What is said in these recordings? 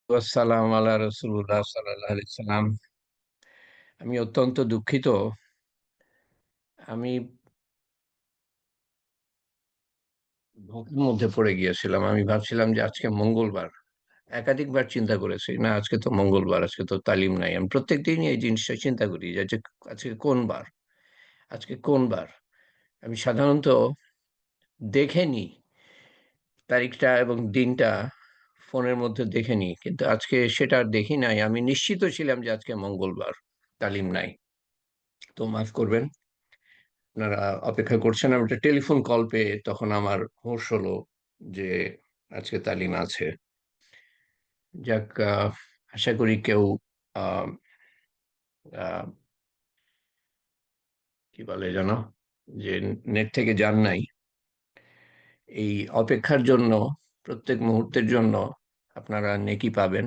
আসসালাম আলা রসুল্লাহ সাল্লাল্লাহু আলাইহি সাল্লাম। আমি অত্যন্ত দুঃখিত। আমি ভোগের মধ্যে পড়ে গিয়েছিলাম। আমি ভাবছিলাম যে আজকে মঙ্গলবার। একাধিকবার চিন্তা করেছি, না আজকে তো মঙ্গলবার, আজকে তো তালিম নাই। আমি প্রত্যেক দিনই এই জিনিসটা চিন্তা করি যে আজকে কোন বার, আজকে কোন বার। আমি সাধারণত দেখে নিই তারিখটা এবং দিনটা, ফোনের মধ্যে দেখে নিই, কিন্তু আজকে সেটা আর দেখি নাই। আমি নিশ্চিত ছিলাম যে আজকে মঙ্গলবার, তালিম নাই। তো মাফ করবেন, আপনারা অপেক্ষা করছেন। আমি একটা টেলিফোন কল পেয়ে তখন আমার হোশ হলো যে আজকে তালিম আছে। যাক, আশা করি কেউ আহ, আহ, কি বলে যেন, যে নেট থেকে যান নাই। এই অপেক্ষার জন্য, প্রত্যেক মুহূর্তের জন্য আপনারা নেকি পাবেন।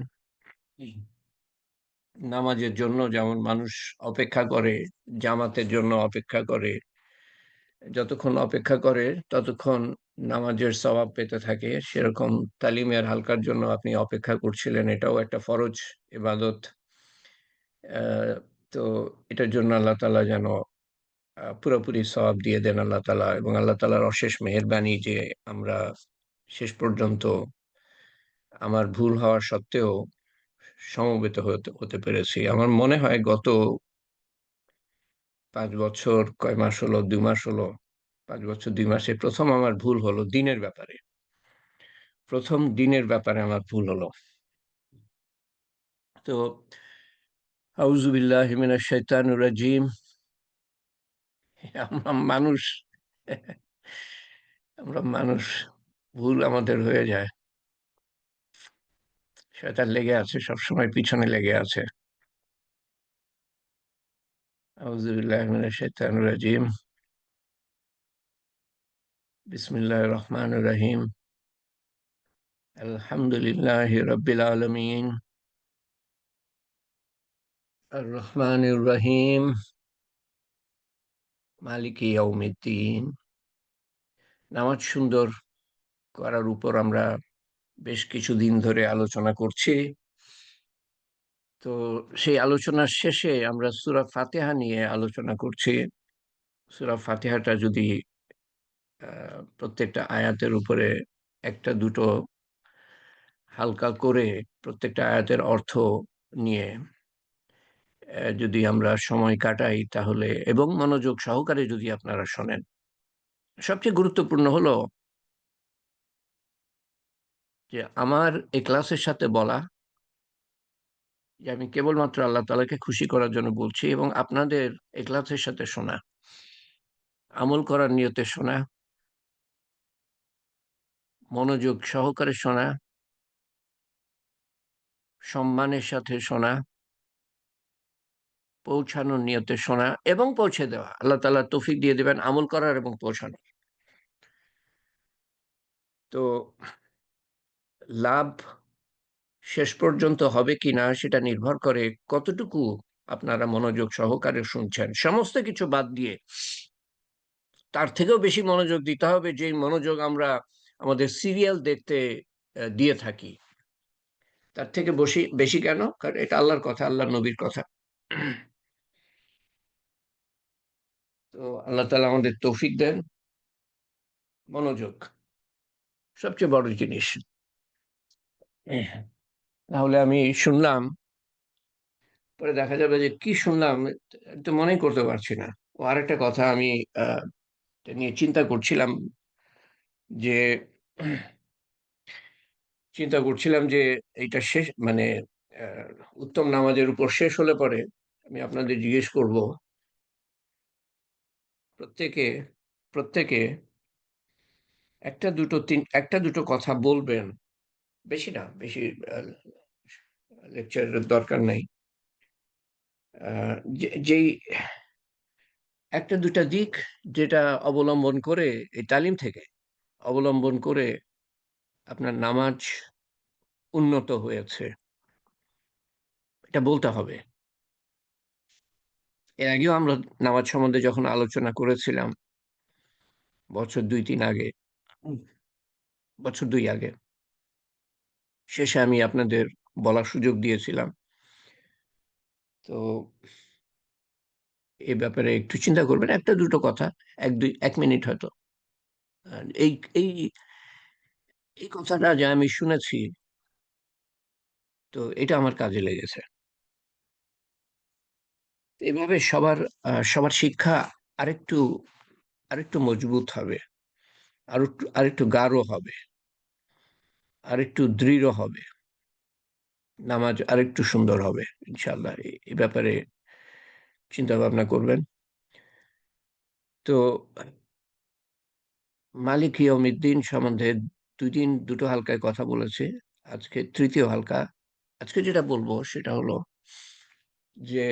নামাজের জন্য যেমন মানুষ অপেক্ষা করে, জামাতের জন্য অপেক্ষা করে, যতক্ষণ অপেক্ষা করে ততক্ষণ নামাজের সওয়াব পেতে থাকে, সেরকম তালিমের হালকার জন্য আপনি অপেক্ষা করছিলেন। এটাও একটা ফরজ ইবাদত। আহ, তো এটার জন্য আল্লাহ তাআলা যেন পুরোপুরি সওয়াব দিয়ে দেন আল্লাহ তাআলা, এবং আল্লাহ তাআলার অশেষ মেহেরবানি যে আমরা শেষ পর্যন্ত আমার ভুল হওয়া সত্ত্বেও সমবেত হতে হতে পেরেছি। আমার মনে হয় গত 5 বছর, কয় মাস হলো, 2 মাস হলো, 5 বছর 2 মাসে প্রথম আমার ভুল হলো দিনের ব্যাপারে। প্রথম দিনের ব্যাপারে আমার ভুল হলো। তো আউযু বিল্লাহি মিনাশ শাইতানির রাজিম। আমরা মানুষ, আমরা মানুষ, ভুল আমাদের হয়ে যায়। শয়তান লেগে আছে, সবসময় পিছনে লেগে আছে। আউযু বিল্লাহি মিনাশ শাইতানির রাজিম। বিসমিল্লাহির রহমানির রহিম। আলহামদুলিল্লাহি রাব্বিল আলামিন। আর রহমানির রহিম। মালিকি ইয়াউমিদ্দিন। নামাজ সুন্দর করার উপর আমরা বেশ কিছুদিন ধরে আলোচনা করছি। তো সেই আলোচনার শেষে আমরা সূরা ফাতিহা নিয়ে আলোচনা করছি। সূরা ফাতিহাটা যদি প্রত্যেকটা আয়াতের উপরে একটা দুটো হালকা করে প্রত্যেকটা আয়াতের অর্থ নিয়ে যদি আমরা সময় কাটাই তাহলে, এবং মনোযোগ সহকারে যদি আপনারা শোনেন, সবচেয়ে গুরুত্বপূর্ণ হলো যে আমার এই ক্লাসের সাথে বলা যে আমি কেবলমাত্র আল্লাহ তাআলাকে খুশি করার জন্য বলছি, এবং আপনাদের এই ক্লাসের সাথে শোনা, আমল করার নিয়তে শোনা, মনোযোগ সহকারে শোনা, সম্মানের সাথে শোনা, পৌঁছানোর নিয়তে শোনা এবং পৌঁছে দেওয়া। আল্লাহ তাআলা তৌফিক দিয়ে দেবেন আমল করার এবং পৌঁছানোর। তো লাভ শেষ পর্যন্ত হবে কিনা সেটা নির্ভর করে কতটুকু আপনারা মনোযোগ সহকারে শুনছেন। সমস্ত কিছু বাদ দিয়ে তার থেকেও বেশি মনোযোগ দিতে হবে, যেই মনোযোগ আমরা আমাদের সিরিয়াল দেখতে দিয়ে থাকি। তার থেকে বেশি বেশি কেন? কারণ এটা আল্লাহর কথা, আল্লাহর নবীর কথা। তো আল্লাহ তাআলা আমাদের তৌফিক দেন। মনোযোগ সবচেয়ে বড় জিনিস। তাহলে আমি শুনলাম, পরে দেখা যাবে যে কি শুনলাম তো মনেই করতে পারছি না। ও আরেকটা কথা, আমি এটা নিয়ে চিন্তা করছিলাম যে এইটা শেষ মানে আহ, উত্তম নামাজের উপর শেষ হলে পরে আমি আপনাদের জিজ্ঞেস করব, প্রত্যেকে প্রত্যেকে একটা দুটো কথা বলবেন। বেশি না, বেশি লেকচারের দরকার নাই। যেই একটা দুটা দিক যেটা অবলম্বন করে, এই তালিম থেকে অবলম্বন করে আপনার নামাজ উন্নত হয়েছে, এটা বলতে হবে। এর আগেও আমরা নামাজ সম্বন্ধে যখন আলোচনা করেছিলাম, বছর 2-3 আগে, উম, বছর 2 আগে, শেষে আমি আপনাদের বলার সুযোগ দিয়েছিলাম। তো এ ব্যাপারে একটু চিন্তা করবেন, একটা দুটো কথা, এক মিনিট হয়তো। আর এই এই কথাটা যে আমি শুনেছি, তো এটা আমার কাজে লেগেছে। এভাবে সবার শিক্ষা আরেকটু আরেকটু মজবুত হবে, আরেকটু গাঢ় হবে, আরেকটু দৃঢ় হবে, নামাজ আরেকটু সুন্দর হবে ইনশাআল্লাহ। এই ব্যাপারে চিন্তা ভাবনা করবেন। তো মালিক ইয়াউমিদ্দিন সম্বন্ধে দুটো হালকায় কথা বলেছে, আজকে তৃতীয় হালকা। আজকে যেটা বলবো সেটা হলো যে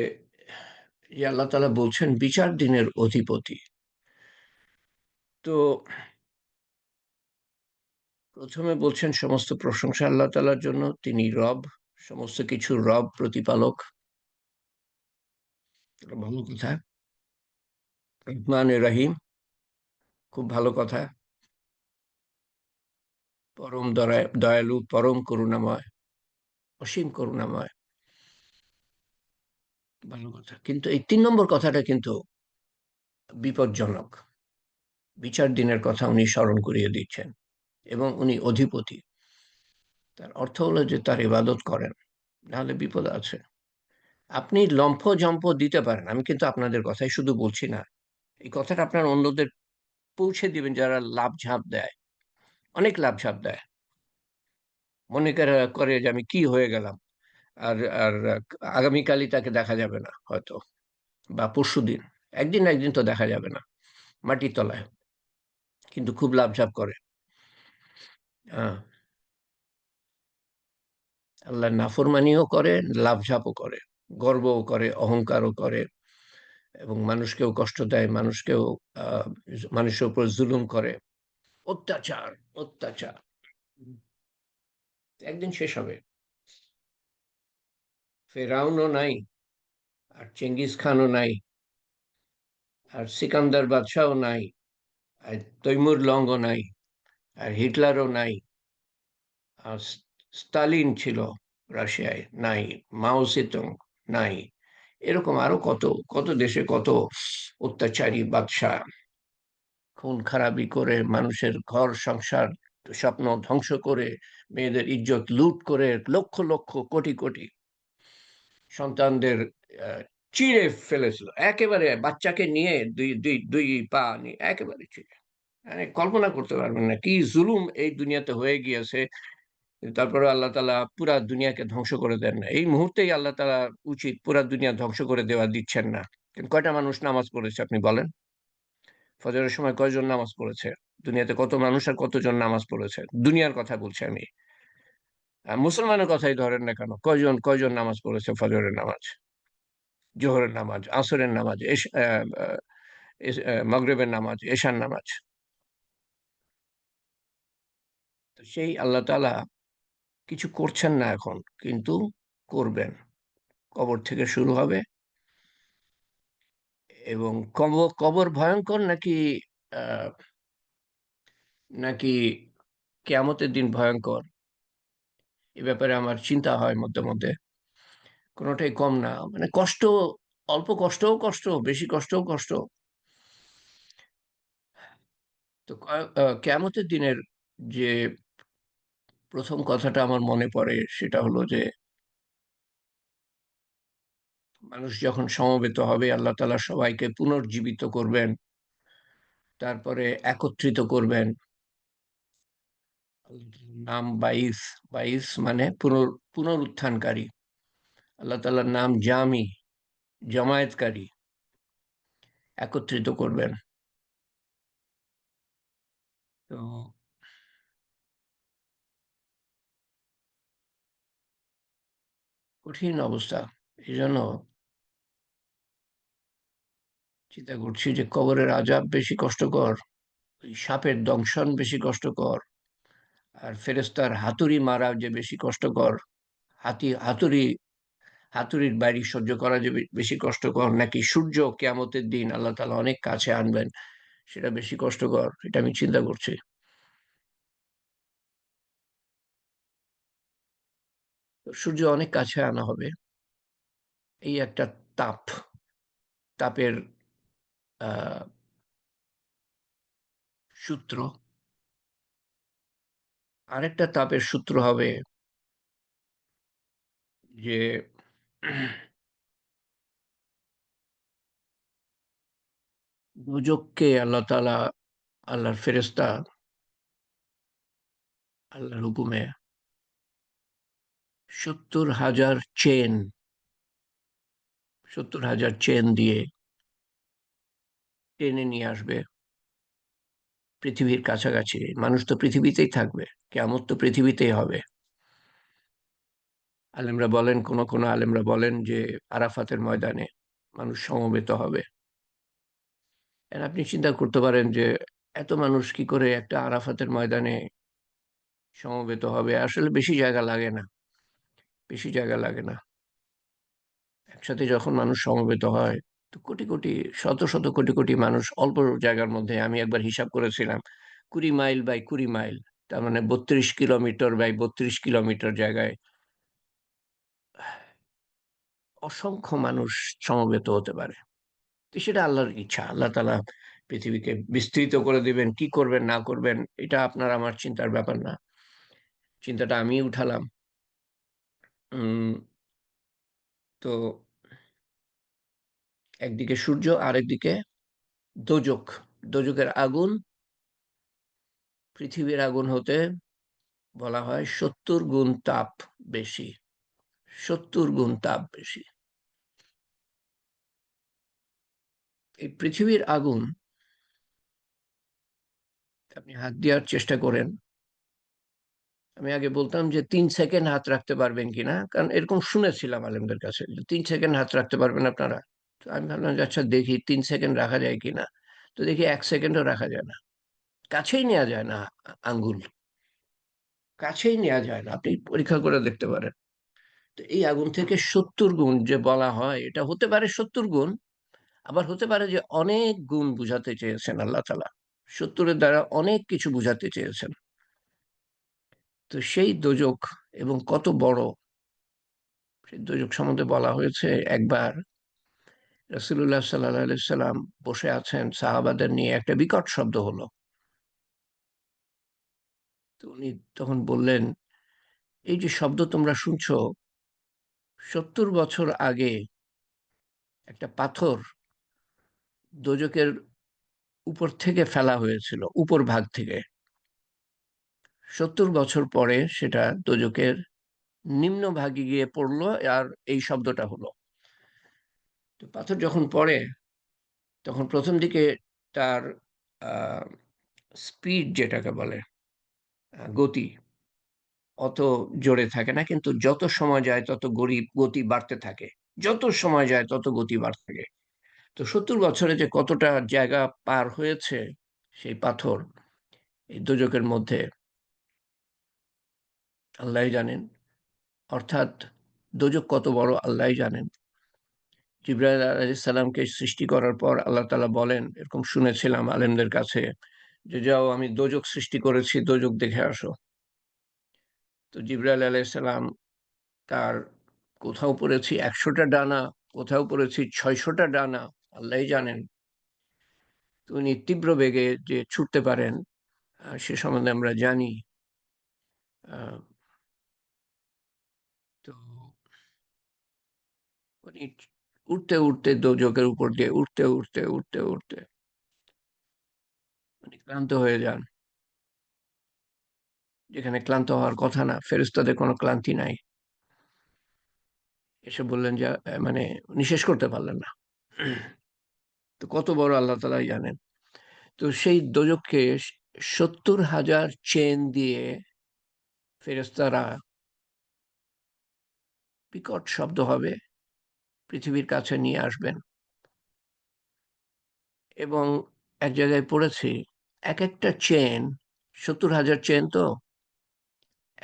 আল্লাহ তাআলা বলছেন বিচার দিনের অধিপতি। তো প্রথমে বলছেন সমস্ত প্রশংসা আল্লাহ তাআলার জন্য, তিনি রব, সমস্ত কিছুর রব, প্রতিপালক। এটা ভালো কথা। রহমান রহিম, খুব ভালো কথা। পরম দয়ালু, পরম করুণাময়, অসীম করুণাময়, ভালো কথা। কিন্তু এই 3 নম্বর কথাটা কিন্তু বিপজ্জনক। বিচার দিনের কথা উনি স্মরণ করিয়ে দিচ্ছেন, এবং উনি অধিপতি। তার অর্থ হলো যে তার ইবাদত করেন, নাহলে বিপদ আছে। আপনি লম্ফ জম্প দিতে পারেন, আমি কিন্তু আপনাদের কথাই শুধু বলছি না, এই কথাটা আপনার অন্যদের পৌঁছে দিবেন যারা লাভ ঝাঁপ দেয়, অনেক লাভ ঝাঁপ দেয়। মনে করে করে যে আমি কি হয়ে গেলাম, আর আর আগামীকালই তাকে দেখা যাবে না হয়তো, বা পরশুদিন, একদিন না একদিন তো দেখা যাবে না, মাটির তলায়, কিন্তু খুব লাভ ঝাঁপ করে। হ্যাঁ, আল্লাহর নাফরমানিও করে, লাফঝাপও করে, গর্বও করে, অহংকারও করে, এবং মানুষকেও কষ্ট দেয়, আহ, মানুষের উপর জুলুম করে, অত্যাচার, অত্যাচার। একদিন শেষ হবে। ফেরাউনও নাই, আর চেঙ্গিস খানও নাই, আর সিকান্দার বাদশাও নাই, আর তৈমুর লঙ্গও নাই, আর হিটলারও নাই, আর স্তালিন ছিল রাশিয়ায়, নাই, মাও সেতুং নাই। এরকম আরো কত কত দেশে কত অত্যাচারী বাদশা খুন খারাপি করে মানুষের ঘর সংসার স্বপ্ন ধ্বংস করে, মেয়েদের ইজ্জত লুট করে, লক্ষ লক্ষ কোটি কোটি সন্তানদের চিড়ে ফেলেছিল, একেবারে বাচ্চাকে নিয়ে দুই দুই দুই পা নিয়ে একেবারে চিড়ে। মানে কল্পনা করতে পারবেন না কি জুলুম এই দুনিয়াতে হয়ে গিয়েছে। তারপরে আল্লাহ তালা পুরা দুনিয়াকে ধ্বংস করে দেন না, এই মুহূর্তেই আল্লাহ তালা উচিত পুরা দুনিয়া ধ্বংস করে দেওয়া, দিচ্ছেন না। কিন্তু কয়টা মানুষ নামাজ পড়েছে আপনি বলেন? ফজরের সময় কয়জন নামাজ পড়েছে? দুনিয়াতে কত মানুষ আর কতজন নামাজ পড়েছে? দুনিয়ার কথা বলছি আমি। মুসলমানের কথাই ধরেন না কেন, কয়জন কয়জন নামাজ পড়েছে? ফজরের নামাজ, জোহরের নামাজ, আসরের নামাজ, মাগরিবের নামাজ, এশার নামাজ। তো সেই আল্লাহ তাআলা কিছু করছেন না এখন, কিন্তু করবেন। কবর থেকে শুরু হবে, এবং কবর কবর ভয়ঙ্কর নাকি আহ, নাকি কিয়ামতের দিন ভয়ঙ্কর, এ ব্যাপারে আমার চিন্তা হয় মধ্যে মধ্যে। কোনোটাই কম না, মানে কষ্ট, অল্প কষ্টও কষ্ট, বেশি কষ্টও কষ্ট। তো কিয়ামতের দিনের যে প্রথম কথাটা আমার মনে পড়ে সেটা হলো যে মানুষ যখন সমবেত হবে, আল্লাহ তাআলা সবাইকে পুনর্জীবিত করবেন, তারপরে একত্রিত করবেন। নাম বাইস, বাইস মানে পুনরুত্থানকারী। আল্লাহ তাআলার নাম জামি, জামায়াতকারী, একত্রিত করবেন। তো কঠিন অবস্থা। এই জন্য চিন্তা করছি যে কবরের আযাব বেশি কষ্টকর, ওই সাপের দংশন বেশি কষ্টকর, আর ফেরেশতার হাতুড়ি মারা যে বেশি কষ্টকর, হাতুড়ি, হাতুড়ির বাড়ি সহ্য করা যে বেশি কষ্টকর, নাকি সূর্য কিয়ামতের দিন আল্লাহ তাআলা অনেক কাছে আনবেন সেটা বেশি কষ্টকর, এটা আমি চিন্তা করছি। সূর্য অনেক কাছে আনা হবে। এই একটা তাপ, তাপের আহ, সূত্র। আরেকটা তাপের সূত্র হবে যে দোজখকে আল্লাহ তাআলা, আল্লাহর ফেরেশতা আল্লাহর হুকুমে ৭০,০০০ চেন, ৭০,০০০ চেন দিয়ে টেনে নিয়ে আসবে পৃথিবীর কাছাকাছি। মানুষ তো পৃথিবীতেই থাকবে, কিয়ামত তো পৃথিবীতেই হবে। আলেমরা বলেন, কোন আলেমরা বলেন যে আরাফাতের ময়দানে মানুষ সমবেত হবে। আর আপনি চিন্তা করতে পারেন যে এত মানুষ কি করে একটা আরাফাতের ময়দানে সমবেত হবে? আসলে বেশি জায়গা লাগে না, বেশি জায়গা লাগে না। একসাথে যখন মানুষ সমবেত হয়, তো কোটি কোটি, শত শত কোটি কোটি মানুষ অল্প জায়গার মধ্যে, আমি একবার হিসাব করেছিলাম, 20 মাইল বাই 20 মাইল, তার মানে 32 কিলোমিটার বাই 32 কিলোমিটার জায়গায় অসংখ্য মানুষ সমবেত হতে পারে। তো সেটা আল্লাহর ইচ্ছা। আল্লাহ তাআলা পৃথিবীকে বিস্তৃত করে দিবেন, কি করবেন না করবেন এটা আপনার আমার চিন্তার ব্যাপার না। চিন্তাটা আমিই উঠালাম। উম, তো একদিকে সূর্য, আরেকদিকে দোজখ। দোজখের আগুন পৃথিবীর আগুন হতে বলা হয় ৭০ গুণ তাপ বেশি। ৭০ গুণ তাপ বেশি। এই পৃথিবীর আগুন, আপনি হাত দেওয়ার চেষ্টা করেন। আমি আগে বলতাম যে 3 সেকেন্ড হাত রাখতে পারবেন কিনা, কারণ এরকম শুনেছিলাম আলেমদের কাছে যে 3 সেকেন্ড হাত রাখতে পারবেন আপনারা। তো আমি ভাবলাম যে আচ্ছা দেখি 3 সেকেন্ড রাখা যায় কিনা। তো দেখি 1 সেকেন্ডও রাখা যায় না, কাছেই নেওয়া যায় না। আঙ্গুল কাছেই নেওয়া যায় না, আপনি পরীক্ষা করে দেখতে পারেন। তো এই আগুন থেকে ৭০ গুণ যে বলা হয়, এটা হতে পারে ৭০ গুণ, আবার হতে পারে যে অনেক গুণ বুঝাতে চেয়েছেন আল্লাহ তাআলা। ৭০-এর দ্বারা অনেক কিছু বুঝাতে চেয়েছেন। তো সেই দোজখ, এবং কত বড়, সেই দোজখ সম্বন্ধে বলা হয়েছে, একবার রাসূলুল্লাহ সাল্লাল্লাহু আলাইহি সাল্লাম বসে আছেন, সাহাবাদের নিয়ে একটা বিকট শব্দ হলো। তো উনি তখন বললেন, এই যে শব্দ তোমরা শুনছো, ৭০ বছর আগে একটা পাথর দোজখের উপর থেকে ফেলা হয়েছিল, উপর ভাগ থেকে। ৭০ বছর পরে সেটা দোজখের নিম্ন ভাগে গিয়ে পড়লো, আর এই শব্দটা হলো। তো পাথর যখন পড়ে, তখন প্রথম দিকে তার স্পিড যেটাকে বলে, গতি, অত জোরে থাকে না, কিন্তু যত সময় যায় তত গতি বাড়তে থাকে। যত সময় যায় তত গতি বাড়তে থাকে। তো ৭০ বছরে যে কতটা জায়গা পার হয়েছে সেই পাথর এই দোজখের মধ্যে, আল্লাহই জানেন। অর্থাৎ দোজখ কত বড় আল্লাহই জানেন। জিবরাইল আলাইহিস সালামকে সৃষ্টি করার পর আল্লাহ তাআলা বলেন, এরকম শুনেছিলাম আলেমদের কাছে, যে যাও আমি দোজখ সৃষ্টি করেছি, দোজখ দেখে আসো। তো জিবরাইল আলাইহিস সালাম, তার কোথাও পড়েছি ১০০টা ডানা, কোথাও পড়েছি ৬০০টা ডানা, আল্লাহই জানেন। তো উনি তীব্র বেগে যে ছুটতে পারেন, সে সম্বন্ধে আমরা জানি। আহ, তো উনি উঠতে উঠতে, দোজখের উপর দিয়ে উঠতে উঠতে উঠতে উঠতে উনি ক্লান্ত হয়ে যান। যেখানে ক্লান্ত হওয়ার কথা না, ফেরেশতাদের কোনো ক্লান্তি নাই। এসে বললেন যে মানে উনি শেষ করতে পারলেন না। তো কত বড় আল্লাহ তাআলাই জানেন। তো সেই দোজখকে ৭০,০০০ চেন দিয়ে ফেরেশতারা, বিকট শব্দ হবে, পৃথিবীর কাছে নিয়ে আসবেন। এবং এক জায়গায় পড়েছি, এক একটা চেন, ৭০,০০০ চেন তো,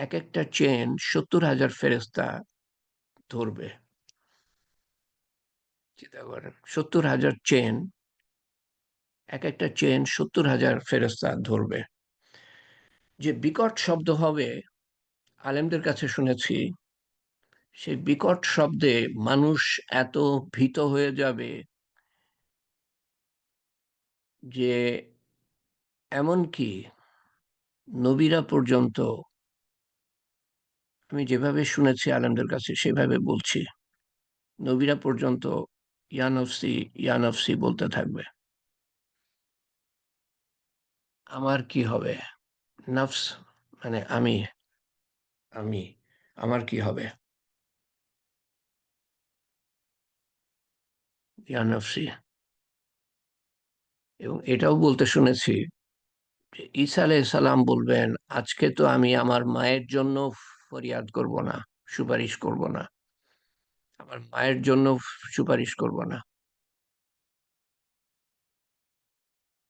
এক একটা চেন ৭০,০০০ ফেরেশতা ধরবে। চিন্তা করেন, ৭০,০০০ চেন, এক একটা চেন ৭০,০০০ ফেরেশতা ধরবে। যে বিকট শব্দ হবে, আলেমদের কাছে শুনেছি সেই বিকট শব্দে মানুষ এত ভীত হয়ে যাবে যে এমনকি নবীরা পর্যন্ত, আমি যেভাবে শুনেছি আলেমদের কাছে সেভাবে বলছি, নবীরা পর্যন্ত ইয়া নফসি ইয়া নফসি বলতে থাকবে। আমার কি হবে? নফস মানে আমি, আমি, আমার কি হবে? ইয়া নফসি। এবং এটাও বলতে শুনেছি যে ঈসা আলাইহিস সালাম বলবেন, আজকে তো আমি আমার মায়ের জন্য ফরিয়াদ করব না, সুপারিশ করব না। আমার মায়ের জন্য সুপারিশ করব না।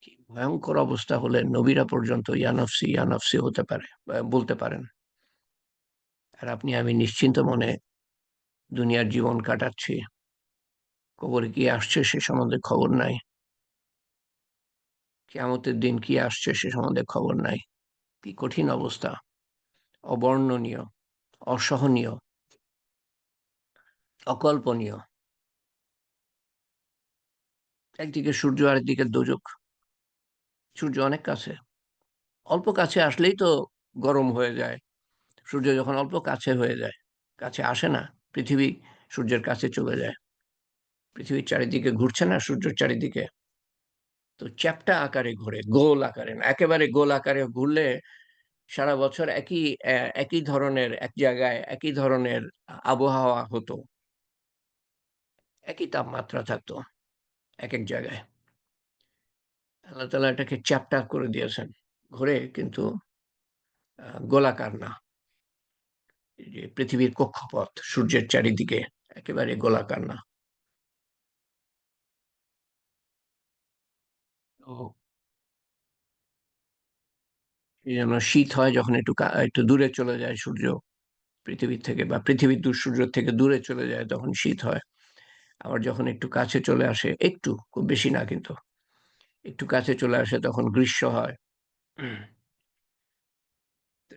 কি ভয়ঙ্কর অবস্থা হলে নবীরা পর্যন্ত ইয়া নফসি ইয়া নফসি হতে পারে বা বলতে পারেন। আর আপনি আমি নিশ্চিন্ত মনে দুনিয়ার জীবন কাটাচ্ছি। কবরে কি আসছে সে সম্বন্ধে খবর নাই। কিয়ামতের দিন কি আসছে সে সম্বন্ধে খবর নাই। কি কঠিন অবস্থা! অবর্ণনীয়, অসহনীয়, অকল্পনীয়। একদিকে সূর্য আরেকদিকে দোজখ। সূর্য অনেক কাছে। অল্প কাছে আসলেই তো গরম হয়ে যায়। সূর্য যখন অল্প কাছে হয়ে যায়, কাছে আসে না, পৃথিবী সূর্যের কাছে চলে যায়। পৃথিবীর চারিদিকে ঘুরছে না সূর্যের চারিদিকে? তো চ্যাপ্টা আকারে ঘোরে, গোল আকারে না। একেবারে গোল আকারে ঘুরলে সারা বছর একই ধরনের এক জায়গায় একই ধরনের আবহাওয়া হতো। একই তাপমাত্রা থাকতো একেক জায়গায়। আল্লাহ তাআলা এটাকে চ্যাপ্টা করে দিয়েছেন। ঘুরে কিন্তু গোলাকার না। এই যে পৃথিবীর কক্ষপথ সূর্যের চারিদিকে একেবারে গোলাকার না। তো এইজন্য শীত হয় যখন একটু দূরে চলে যায় সূর্য পৃথিবীর থেকে, বা পৃথিবীর সূর্য থেকে দূরে চলে যায় তখন শীত হয়। আবার যখন একটু কাছে চলে আসে, একটু, খুব বেশি না কিন্তু, একটু কাছে চলে আসে তখন গ্রীষ্ম হয়।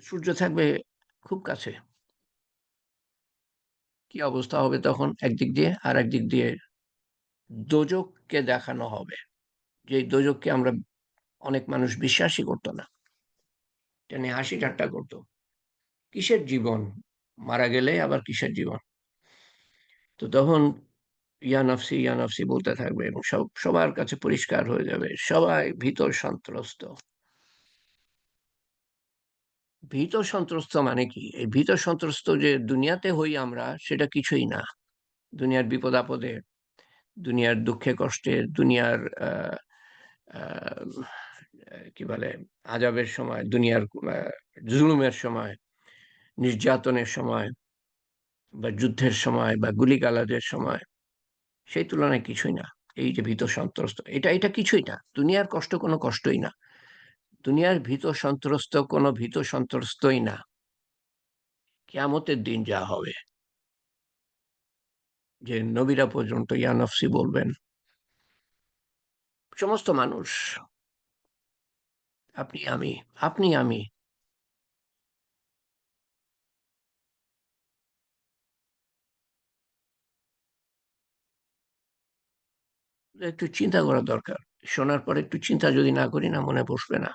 সূর্য থাকবে খুব কাছে। কি অবস্থা হবে তখন? একদিক দিয়ে, আর একদিক দিয়ে দোজখকে দেখানো হবে। যে দোজখকে আমরা অনেক মানুষ বিশ্বাসই করতো না। এটা নিয়ে হাসি ঠাট্টা করতো। কিসের জীবন? মারা গেলে আবার কিসের জীবন? তো তখন ইয়া নফসি ইয়া নফসি বলতে থাকবে এবং সবার কাছে পরিষ্কার হয়ে যাবে। সবাই ভীত সন্ত্রস্ত। ভীত সন্ত্রস্ত মানে কি? এই ভীত সন্ত্রস্ত যে দুনিয়াতে হই আমরা সেটা কিছুই না। দুনিয়ার বিপদ আপদে, দুনিয়ার দুঃখে কষ্টে, দুনিয়ার কি বলে আজাবের সময়, দুনিয়ার জুলুমের সময়, নির্যাতনের সময়, বা যুদ্ধের সময়, বা গুলিগালাজের সময়, সেই তুলনায় কিছুই না। এই যে ভীত সন্ত্রস্ত, এটা কিছুই না। দুনিয়ার কষ্ট কোনো কষ্টই না। দুনিয়ার ভীত সন্ত্রস্ত কোনো ভীত সন্ত্রস্তই না। কিয়ামতের দিন যা হবে, যে নবীরা পর্যন্ত ইয়া নফসি বলবেন, সমস্ত মানুষ, আপনি আমি, আপনি আমি। একটু চিন্তা করা দরকার। শোনার পরে একটু চিন্তা যদি না করি না, মনে বসবে না।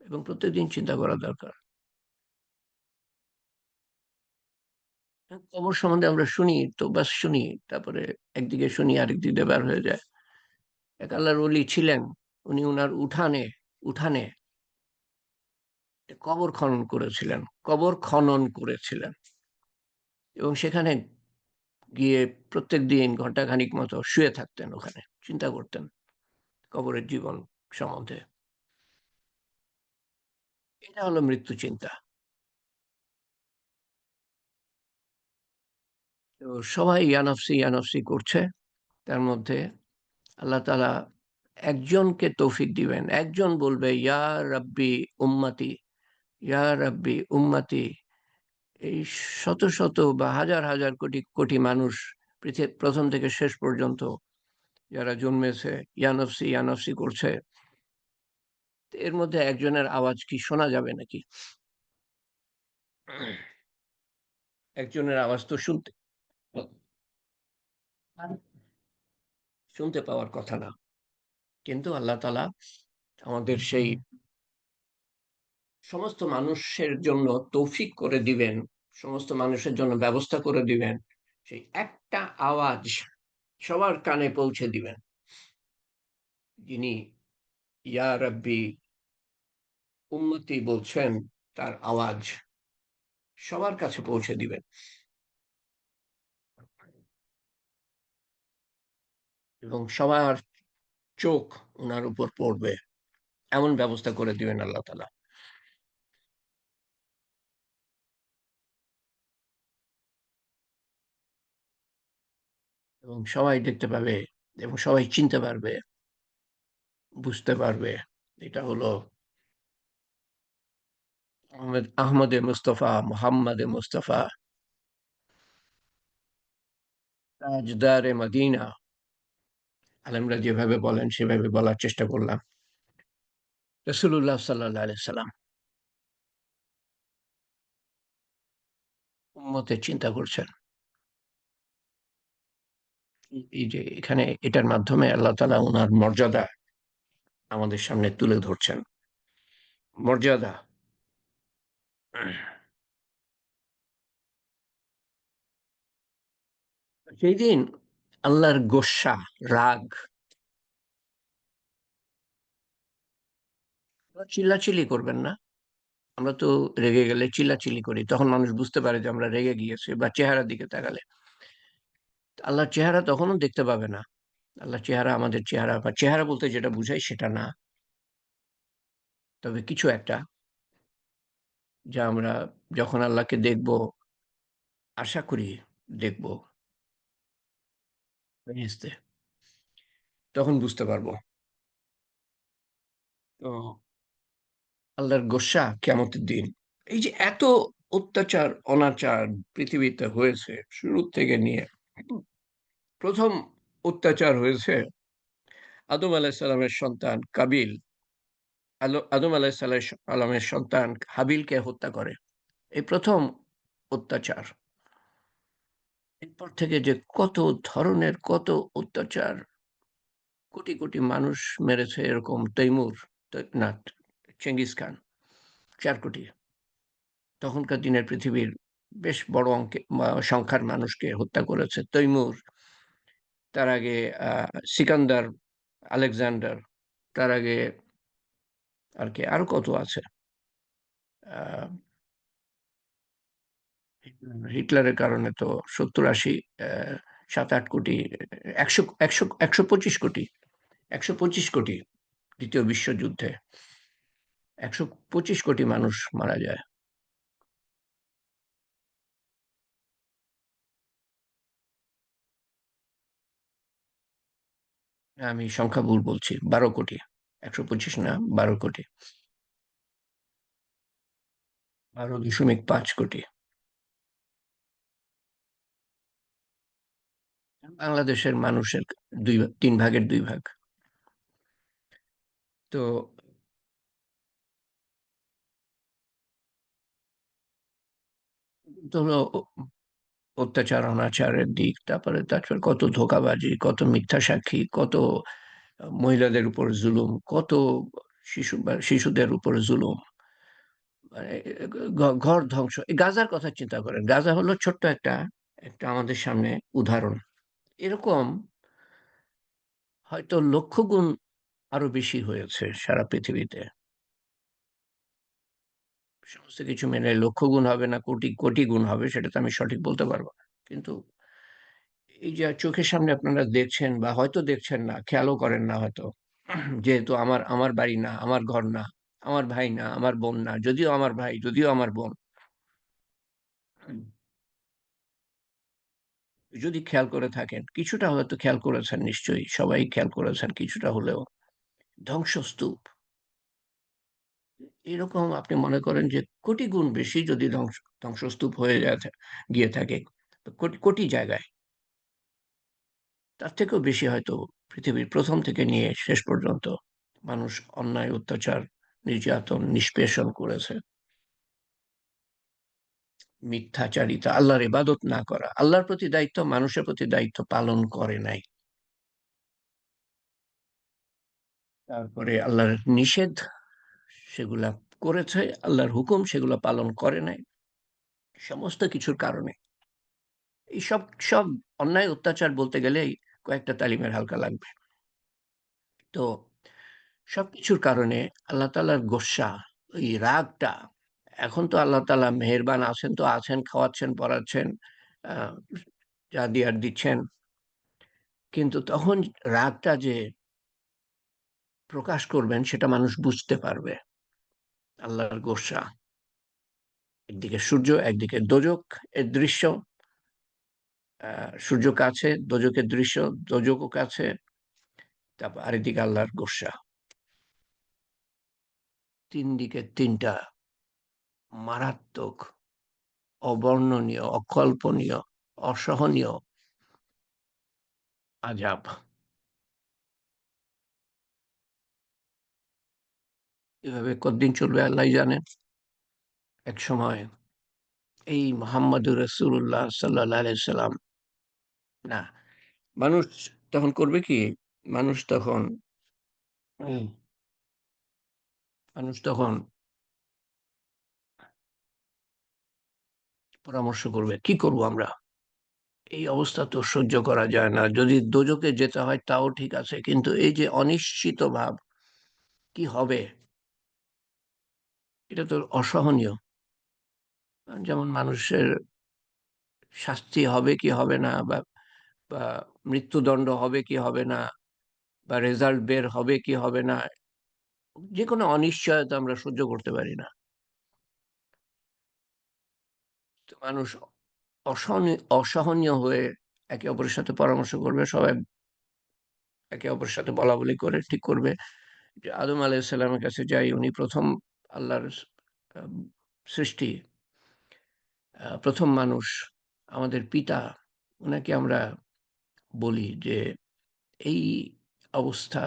এবং প্রত্যেকদিন চিন্তা করা দরকার। কবর সম্বন্ধে আমরা শুনি তো ব্যাস শুনি, তারপরে একদিকে শুনি আরেক দিকে বের হয়ে যায়। এক আল্লাহর ওলি ছিলেন, উনি উনার উঠানে উঠানে কবর খনন করেছিলেন, কবর খনন করেছিলেন। এবং সেখানে গিয়ে প্রত্যেক দিন ঘন্টাখানিক মতো শুয়ে থাকতেন ওখানে, চিন্তা করতেন কবরের জীবন সম্বন্ধে। এটা হলো মৃত্যু চিন্তা। তো সবাই ইয়ানফসি ইয়ানফসি করছে। তার মধ্যে আল্লাহ তাআলা একজনকে তৌফিক দিবেন। একজন বলবে, ইয়া রাব্বি উম্মতি, ইয়া রাব্বি উম্মতি। এই শত শত বা হাজার হাজার কোটি কোটি মানুষ, প্রথম থেকে শেষ পর্যন্ত যারা জন্মেছে, ইয়ানফসি ইয়ানফসি করছে, এর মধ্যে একজনের আওয়াজ কি শোনা যাবে নাকি? একজনের আওয়াজ তো শুনতে শুনতে পাওয়ার কথা না, কিন্তু আল্লাহ তাআলা আমাদের সেই সমস্ত মানুষের জন্য তৌফিক করে দিবেন, সমস্ত মানুষের জন্য ব্যবস্থা করে দিবেন, সেই একটা আওয়াজ সবার কানে পৌঁছে দিবেন, যিনি ইয়া রাব্বি উম্মতি বলছেন, তার আওয়াজ সবার কাছে পৌঁছে দিবেন, এবং সবার চোখ ওনার উপর পড়বে, এমন ব্যবস্থা করে দিবেন আল্লাহ তাআলা। এবং সবাই দেখতে পাবে, এবং সবাই চিনতে পারবে, বুঝতে পারবে এটা হলো আহমদে মুস্তফা, মোহাম্মদে মুস্তফা, তাজদারে মদিনা। আলেমরা যেভাবে বলেন সেভাবে বলার চেষ্টা করলাম। রসুল্লাহ সাল্লাহ আলাইহি সাল্লাম উম্মতের চিন্তা করছেন। এই যে এখানে এটার মাধ্যমে আল্লাহ তাআলা ওনার মর্যাদা আমাদের সামনে তুলে ধরছেন। মর্যাদা। সেই দিন আল্লাহর গোস্বা, রাগ, চিল্লাচিল্লি করবেন না। আমরা তো রেগে গেলে চিল্লাচিল্লি করি, তখন মানুষ বুঝতে পারে যে আমরা রেগে গিয়েছি, বা চেহারার দিকে তাকালে। আল্লাহর চেহারা তখনও দেখতে পাবে না। আল্লাহর চেহারা আমাদের চেহারা, বা চেহারা বলতে যেটা বুঝাই সেটা না, তবে কিছু একটা, যা আমরা যখন আল্লাহকে দেখব, আশা করি দেখব ফেরেশতে, তখন বুঝতে পারবো। তো আল্লাহর গোস্বা কিয়ামতের দিন। এই যে এত অত্যাচার, অনাচার পৃথিবীতে হয়েছে শুরু থেকে নিয়ে, প্রথম অত্যাচার হয়েছে আদম আলাইহিস সালামের সন্তান কাবিল, আদম আলাইহিস সালামের সন্তান হাবিলকে হত্যা করে। এই প্রথম অত্যাচার। এরপর থেকে যে কত ধরনের কত অত্যাচার, কোটি কোটি মানুষ মেরেছে এরকম তৈমুর, না, চেঙ্গিস খান 4 কোটি। তখনকার দিনের পৃথিবীর বেশ বড় অঙ্কে সংখ্যার মানুষকে হত্যা করেছে তৈমুর। তার আগে সিকান্দার, আলেকজান্ডার, তার আগে আর কি, আরো কত আছে। আহ, হিটলারের কারণে তো 70-80, 7-8 কোটি, 125 কোটি, 125 কোটি দ্বিতীয় বিশ্বযুদ্ধে 125 কোটি মানুষ মারা যায়। আমি সংখ্যা ভুল বলছি, 12 কোটি, 125 না, 12 কোটি, 12.5 কোটি। বাংলাদেশের মানুষের 3 ভাগের 2 ভাগ। তো তো হলো অত্যাচার অনাচারের দিক, তারপরে কত ধোঁকাবাজি, কত মিথ্যা সাক্ষী, কত মহিলাদের উপর জুলুম, কত শিশুদের উপর জুলুম, মানে ঘর ধ্বংস। এই গাজার কথা চিন্তা করেন, গাজা হলো ছোট্ট একটা একটা আমাদের সামনে উদাহরণ। এরকম হয়তো লক্ষ গুণ আরো বেশি হয়েছে সারা পৃথিবীতে। সমস্ত কিছু মেনে লক্ষ গুণ হবে না কোটি কোটি গুণ হবে, সেটা তো আমি সঠিক বলতে পারবো না। কিন্তু এই যে চোখের সামনে আপনারা দেখছেন, বা হয়তো দেখছেন না, খেয়ালও করেন না হয়তো, যেহেতু আমার আমার বাড়ি না, আমার ঘর না, আমার ভাই না, আমার বোন না, যদিও আমার ভাই, যদিও আমার বোন, যদি খেয়াল করে থাকেন, কিছুটা হয়তো খেয়াল করেছেন, নিশ্চয়ই সবাই খেয়াল করেছেন কিছুটা হলেও, ধ্বংসস্তূপ। এরকম আপনি মনে করেন যে কোটি গুণ বেশি যদি ধ্বংসস্তূপ হয়ে গিয়ে থাকে, তো কোটি কোটি জায়গায়, তার থেকেও বেশি হয়তো পৃথিবীর প্রথম থেকে নিয়ে শেষ পর্যন্ত মানুষ অন্যায়, অত্যাচার, নির্যাতন, নিষ্পেষণ করেছে। মিথ্যাচারিতা, আল্লাহর ইবাদত না করা, আল্লাহর প্রতি দায়িত্ব, মানুষের প্রতি দায়িত্ব পালন করে নাই। তারপরে আল্লাহর নিষেধ সেগুলা করেছে, আল্লাহর হুকুম সেগুলো পালন করে নাই। সমস্ত কিছুর কারণে এই সব সব অন্যায় অত্যাচার বলতে গেলেই কয়েকটা তালিমের হালকা লাগবে। তো সবকিছুর কারণে আল্লাহ তাআলার গোস্সা, ওই রাগটা। এখন তো আল্লাহ তাআলা মেহেরবান আছেন, তো আছেন, খাওয়াচ্ছেন, পড়াচ্ছেন, আ যা দেয়ার দিচ্ছেন। কিন্তু তখন রাগটা যে প্রকাশ করবেন সেটা মানুষ বুঝতে পারবে। আল্লাহর গোস্সা। একদিকে সূর্য, একদিকে দোজখ এর দৃশ্য। সূর্য কাছে, দোজখের দৃশ্য, দোজখও কাছে। তারপর আরেকদিকে আল্লাহর গোস্সা। ৩ দিকে ৩ টা মারাত্মক, অবর্ণনীয়, অকল্পনীয়, অসহনীয় আযাব। এভাবে কতদিন চলবে আল্লাহই জানেন। একসময় এই মুহাম্মদুর রাসূলুল্লাহ সাল্লাল্লাহু আলাইহি সাল্লাম, না, মানুষ তখন করবে কি? মানুষ তখন হুম, মানুষ তখন পরামর্শ করবে, কি করব আমরা? এই অবস্থা তো সহ্য করা যায় না। যদি দোজখে যেতে হয় তাও ঠিক আছে। কিন্তু এই যে অনিশ্চিত ভাব, কি হবে? এটা তো অসহনীয়। যেমন মানুষের শাস্তি হবে কি হবে না, বা মৃত্যুদণ্ড হবে কি হবে না, বা রেজাল্ট বের হবে কি হবে না, যেকোনো অনিশ্চয়তা আমরা সহ্য করতে পারি না। তো মানুষ অসহনীয় হয়ে একে অপরের সাথে পরামর্শ করবে। সবাই একে অপরের সাথে বলাবলি করে ঠিক করবে যে আদম আলাইহিস সালামের কাছে যাই। উনি ১ম আল্লাহর আ সৃষ্টি, ১ম মানুষ, আমাদের পিতা। উনাকে আমরা বলি যে এই অবস্থা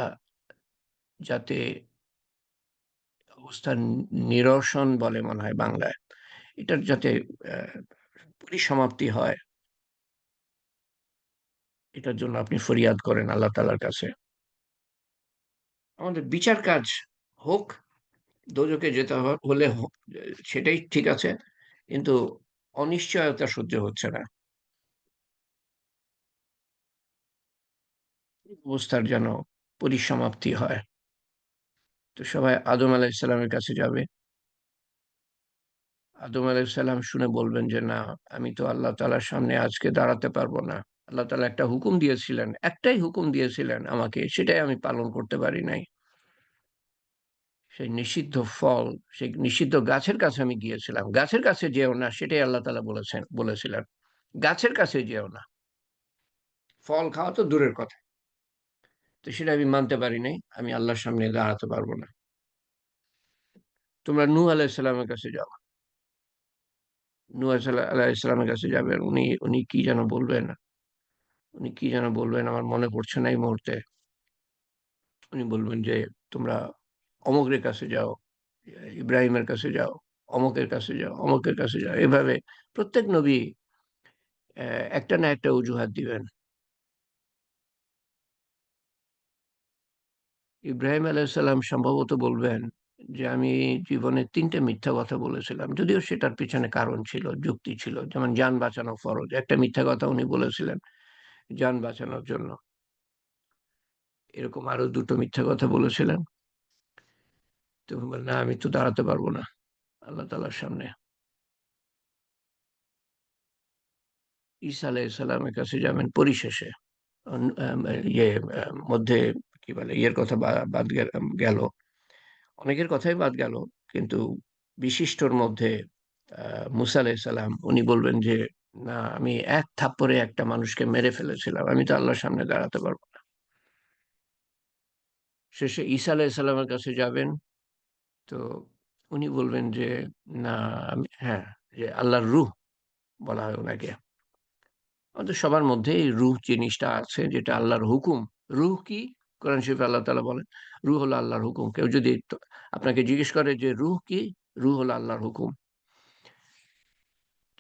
যাতে, অবস্থার নিরসন বলে মনে হয় বাংলায়। এটার যাতে অ্যা পরিসমাপ্তি হয়, এটার জন্য আপনি ফরিয়াদ করেন আল্লাহ তাআলার কাছে। আমাদের বিচার কাজ হোক, দোজখে যেতে হলে সেটাই ঠিক আছে। কিন্তু অনিশ্চয়তা সহ্য হচ্ছে না। অবস্থার যেন পরিসমাপ্তি হয়। তো সবাই আদম আলাইহিস সালামের কাছে যাবে। আদম আলাইহিস সালাম শুনে বলবেন যে, "না, আমি তো আল্লাহ তাআলার সামনে আজকে দাঁড়াতে পারব না। আল্লাহ তাআলা একটা হুকুম দিয়েছিলেন, একটাই হুকুম দিয়েছিলেন আমাকে, সেটাই আমি পালন করতে পারি নাই। সেই নিষিদ্ধ ফল, সেই নিষিদ্ধ গাছের কাছে আমি গিয়েছিলাম। গাছের কাছে যেও না, সেটাই আল্লাহ তাআলা বলেছিলেন। গাছের কাছে যেও না। ফল খাওয়া তো দূরের কথা। তো সেটা আমি মানতে পারি নাই। আমি আল্লাহর সামনে দাঁড়াতে পারব না। তোমরা নূহ আলাইহিস সালামের কাছে যাও।" নূহ আলাইহিস সালামের কাছে যাবেন। উনি উনি কি যেন বলবেন? উনি কি যেন বলবেন আমার মনে পড়ছে না এই মুহূর্তে। উনি বলবেন যে, "তোমরা অমুকের কাছে যাও, ইব্রাহিমের কাছে যাও, অমুকের কাছে যাও, অমুকের কাছে যাও।" এভাবে প্রত্যেক নবী একটা না একটা অজুহাত দিবেন। ইব্রাহিম আলাইহিস সালাম সম্ভবত বলবেন যে, "আমি জীবনে ৩ টে মিথ্যা কথা বলেছিলাম।" যদিও সেটার পিছনে কারণ ছিল, যুক্তি ছিল। যেমন জান বাঁচানো ফরজ। একটা মিথ্যা কথা উনি বলেছিলেন জান বাঁচানোর জন্য। এরকম আরো ২ টো মিথ্যা কথা বলেছিলেন। তো উনি বললেন, "না, আমি তো দাঁড়াতে পারব না আল্লাহ তাআলার সামনে।" ঈসা আলাইহিস সালামের কাছে যাবেন পরিশেষে। অন আম ইয়ে মধ্যে কি বলে ইয়ের কথা বাদ গেল। অনেকের কথাই বাদ গেল। কিন্তু বিশিষ্টর মধ্যে আ মুসা আলাইহিস সালাম উনি বলবেন যে, "না, আমি এক থাপ্পড়ে একটা মানুষকে মেরে ফেলেছিলাম। আমি তো আল্লাহর সামনে দাঁড়াতে পারব না।" শেষে ঈসা আলাইহিস সালামের কাছে যাবেন। তো উনি বলবেন যে, "না, আমি" হ্যাঁ, যে আল্লাহর রূহ বলা হয় উনাকে। আমাদের সবার মধ্যেই রূহ জিনিসটা আছে, যেটা আল্লাহর হুকুম। রূহ কি? কোরআন শরীফে আল্লাহ তাআলা বলেন, রূহ হলো আল্লাহর হুকুম। কেউ যদি আপনাকে জিজ্ঞেস করে যে রূহ কি? রূহ হলো আল্লাহর হুকুম।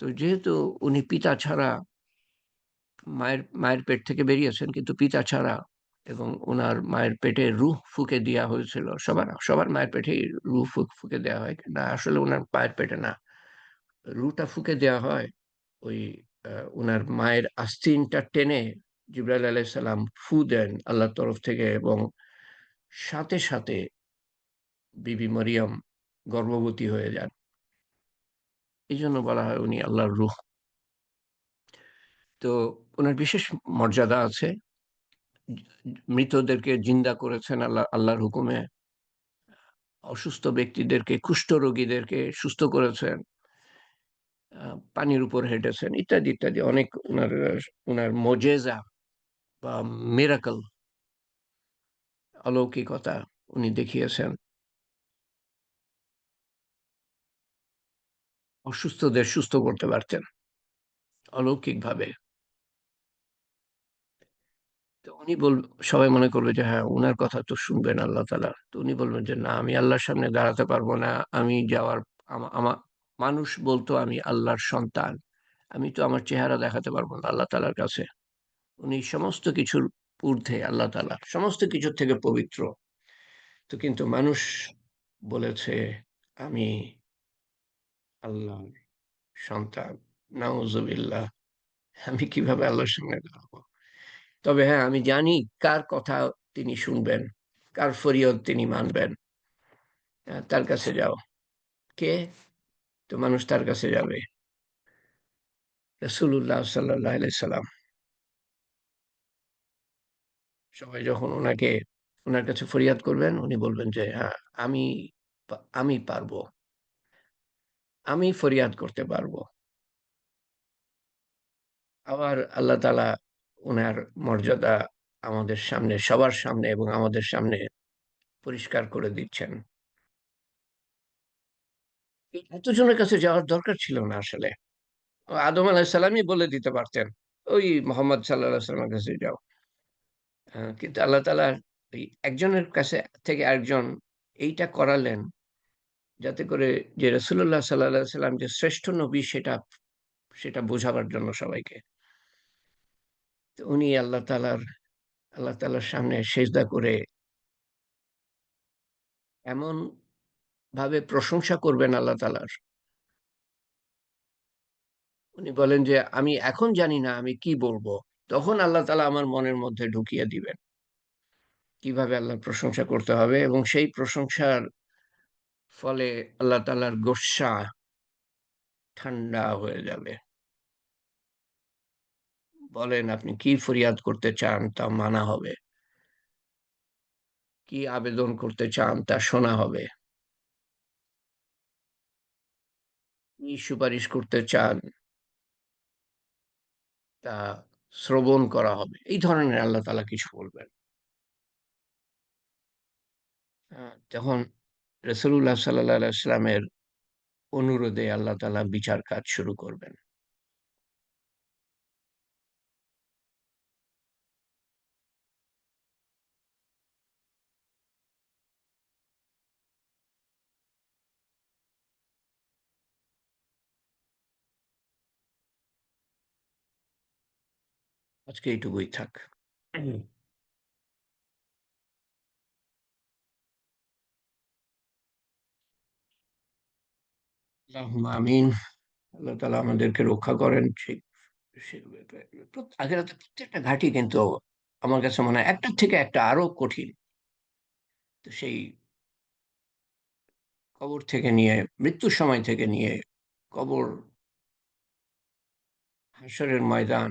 তো যেহেতু উনি পিতা ছাড়া, মায়ের মায়ের পেট থেকে বেরিয়েছেন কিন্তু পিতা ছাড়া, এবং ওনার মায়ের পেটে রূহ ফুঁকে দেওয়া হয়েছিল। সবার সবার মায়ের পেটেই রূহ ফুঁকে দেওয়া হয়, না আসলে ওনার মায়ের পেটে না, রুটা ফুঁকে দেওয়া হয় ওই ওনার মায়ের আস্তিনটা টেনে জিবরাইল আলাইহিস সালাম ফু দেন আল্লাহর তরফ থেকে, এবং সাথে সাথে বিবি মরিয়ম গর্ভবতী হয়ে যান। এই জন্য বলা হয় উনি আল্লাহর রূহ। তো ওনার বিশেষ মর্যাদা আছে। মৃতদেরকে জিন্দা করেছেন আল্লাহর হুকুমে, অসুস্থ ব্যক্তিদেরকে, কুষ্ঠ রোগীদেরকে সুস্থ করেছেন, পানির উপর হেঁটেছেন, ইত্যাদি ইত্যাদি অনেক ওনার ওনার মজেজা বা মিরাকল, অলৌকিকতা উনি দেখিয়েছেন অসুস্থদের সুস্থ করতে পারতেন অলৌকিকভাবে। তো উনি সবাই মনে করবে যে হ্যাঁ উনার কথা তো শুনবেন আল্লাহ তাআলা, তো উনি বলবেন যে না আমি আল্লাহর সামনে দাঁড়াতে পারবো না, আমি যাওয়ার আমার মানুষ বলতো আমি আল্লাহর সন্তান, আমি তো আমার চেহারা দেখাতে পারবো না আল্লাহ তাআলার কাছে। উনি সমস্ত কিছুর ঊর্ধ্বে, আল্লাহ তাআলা সমস্ত কিছুর থেকে পবিত্র। তো কিন্তু মানুষ বলেছে আমি আল্লাহর সন্তান, নাউজুবিল্লাহ, আমি কিভাবে আল্লাহর সামনে দাঁড়াবো? তবে হ্যাঁ আমি জানি কার কথা তিনি শুনবেন, কার ফরিয়াদ তিনি মানবেন। তার কাছে যাও। কে? তো মানুষ তার কাছে যাবে, রাসূলুল্লাহ সাল্লাল্লাহু আলাইহি সাল্লাম। সবাই যখন ওনার কাছে ফরিয়াদ করবেন উনি বলবেন যে হ্যাঁ আমি আমি পারবো, আমি ফরিয়াদ করতে পারবো। আবার আল্লাহ তাআলা উনার মর্যাদা আমাদের সামনে, সবার সামনে এবং আমাদের সামনে পরিষ্কার করে দিচ্ছেন। এতজনের কাছে যাওয়ার দরকার ছিল না আসলে। আদম আলাইহিস সালামই বলে দিতে পারতেন, ওই মোহাম্মদ সাল্লাল্লাহু আলাইহি ওয়াসাল্লামের কাছে যাও। কিন্তু আল্লাহ তাআলা এই একজনের কাছে থেকে আরেকজন এইটা করালেন, যাতে করে যে রাসূলুল্লাহ সাল্লাল্লাহু আলাইহি সাল্লাম যে শ্রেষ্ঠ নবী সেটা সেটা বোঝাবার জন্য সবাইকে। তো উনি আল্লাহ তাআলার সামনে সিজদা করে এমন ভাবে প্রশংসা করবেন আল্লাহ তাআলার। উনি বলেন যে, "আমি এখন জানি না আমি কি বলবো?" তখন আল্লাহ তাআলা আমার মনের মধ্যে ঢুকিয়ে দিবেন। কিভাবে আল্লাহর প্রশংসা করতে হবে, এবং সেই প্রশংসার ফলে আল্লাহ তাআলার গোস্বা ঠান্ডা হয়ে যাবে। বলেন আপনি কি ফরিয়াদ করতে চান তা মানা হবে। কি আবেদন করতে চান তা শোনা হবে। কি সুপারিশ করতে চান তা শ্রবণ করা হবে। এই ধরনের আল্লাহ তাআলা কিছু বলবেন। তখন রাসূলুল্লাহ সাল্লাল্লাহু আলাইহি ওয়াসাল্লামের অনুরোধে আল্লাহ তাআলা বিচার কাজ শুরু করবেন। আজকে এইটুকুই থাক। আল্লাহুম্মা আমিন। আল্লাহ তাআলা আমাদেরকে রক্ষা করেন। ঠিক সে আখিরাতের প্রত্যেকটা ঘাটই কিন্তু আমার কাছে মনে হয় একটার থেকে একটা আরো কঠিন। তো সেই কবর থেকে নিয়ে, মৃত্যুর সময় থেকে নিয়ে, কবর, হাসরের ময়দান,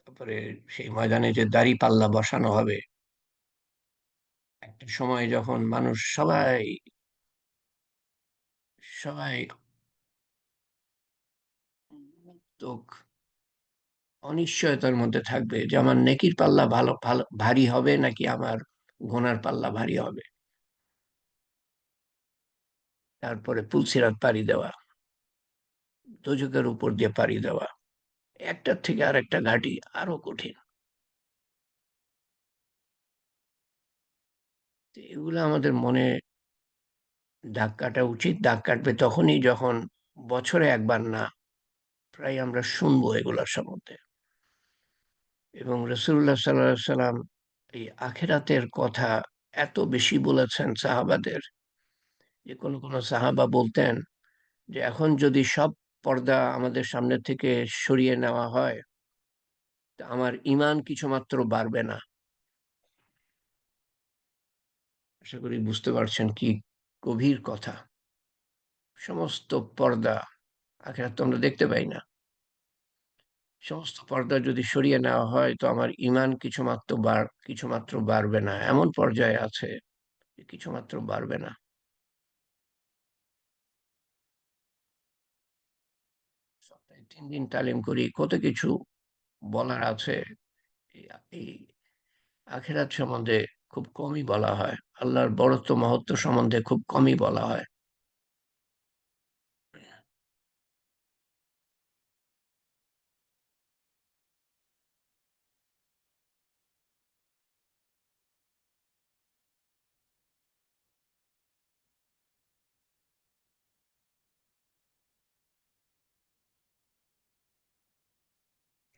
তারপরে সেই ময়দানে যে দাঁড়িপাল্লা বসানো হবে, একটা সময় যখন মানুষ সবাই সবাই মুক্তক অনিশ্চয়তার মধ্যে থাকবে যে আমার নেকির পাল্লা ভালো ভালো ভারী হবে নাকি আমার গুনার পাল্লা ভারী হবে। তারপরে পুলসিরাত পাড়ি দেওয়া, দোজখের উপর দিয়ে পাড়ি দেওয়া, একটার থেকে আরেকটা ঘাঁটি আরো কঠিন। তো এগুলো আমাদের মনে দাগ কাটা উচিত। দাগ কাটবে তখনই যখন বছরে একবার না, প্রায় আমরা শুনবো এগুলোর সম্বন্ধে। এবং রাসূলুল্লাহ সাল্লাল্লাহু আলাইহি সাল্লাম এই আখিরাতের কথা এত বেশি বলেছেন সাহাবাদের, যে কোনো সাহাবা বলতেন যে এখন যদি সব পর্দা আমাদের সামনে থেকে সরিয়ে নেওয়া হয়, তা আমার ঈমান কিছুমাত্র বাড়বে না। আশা করি বুঝতে পারছেন কি গভীর কথা। সমস্ত পর্দা, আখিরাত তো আমরা দেখতে পাই না। সমস্ত পর্দা যদি সরিয়ে নেওয়া হয় তো আমার ঈমান কিছুমাত্র বাড়বে না। এমন পর্যায়ে আছে যে কিছুমাত্র বাড়বে না। সপ্তাহে ৩ দিন তালিম করি। কত কিছু বলার আছে। এই এই আখিরাত সম্বন্ধে খুব কমই বলা হয়। আল্লাহর বড়ত্ব মহত্ব সম্বন্ধে খুব কমই বলা হয়।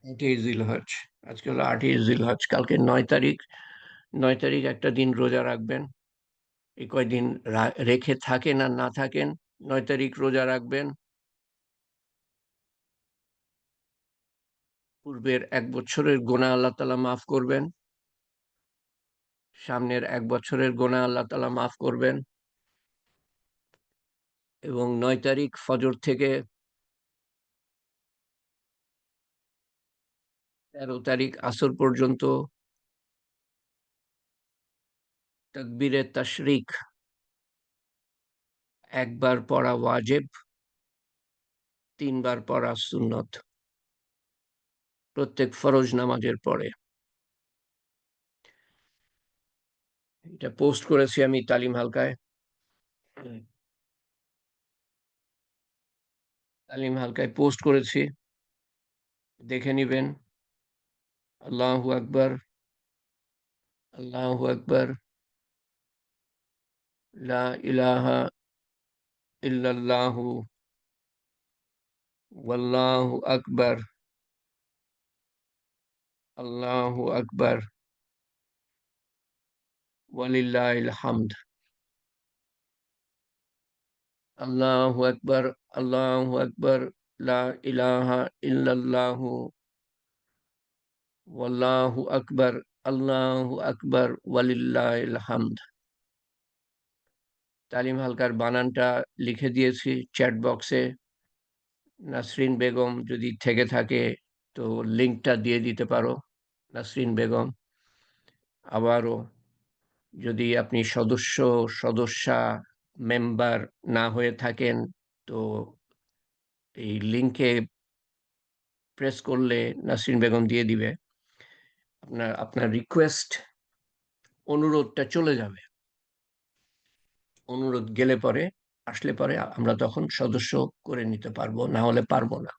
এটাই জিলহজ। আজকে হলো ৮ই জিলহজ। কালকে ৯ তারিখ। ৯ তারিখ একটা দিন রোজা রাখবেন। এই কয়দিন রেখে থাকেন আর না থাকেন, ৯ তারিখ রোজা রাখবেন। পূর্বের ১ বছরের গুনাহ আল্লাহ তাআলা মাফ করবেন। সামনের ১ বছরের গুনাহ আল্লাহ তাআলা মাফ করবেন। এবং ৯ তারিখ ফজর থেকে ১৩ তারিখ আসর পর্যন্ত তাকবীরে তাশরিক একবার পড়া ওয়াজিব, ৩ বার পড়া সুন্নত। প্রত্যেক ফরজ নামাজের পরে। এটা পোস্ট করেছি আমি তালিম হালকায়। তালিম হালকায় পোস্ট করেছি। দেখে নিবেন। আল্লাহু আকবার, আল্লাহু আকবার, লা ইলাহা ইল্লাল্লাহু ওয়াল্লাহু আকবার, আল্লাহু আকবার, ওয়ালিল্লাহিল হামদ। আল্লাহু আকবার, আল্লাহু আকবার, লা ইলাহা ইল্লাল্লাহু ওয়াল্লাহু আকবার, আল্লাহু আকবার, ওয়ালিল্লাহিল হামদ। তালিম হালকার বানানটা লিখে দিয়েছি চ্যাট বক্সে। নাসরিন বেগম যদি থেকে থাকে তো লিঙ্কটা দিয়ে দিতে পারো, নাসরিন বেগম। আবারও, যদি আপনি সদস্যা মেম্বার না হয়ে থাকেন তো এই লিঙ্কে প্রেস করলে নাসরিন বেগম দিয়ে দিবে। আপনার রিকোয়েস্ট, অনুরোধটা চলে যাবে। অনুরোধ গেলে পরে, আসলে পরে আমরা তখন সদস্য করে নিতে পারবো, না হলে পারবো না।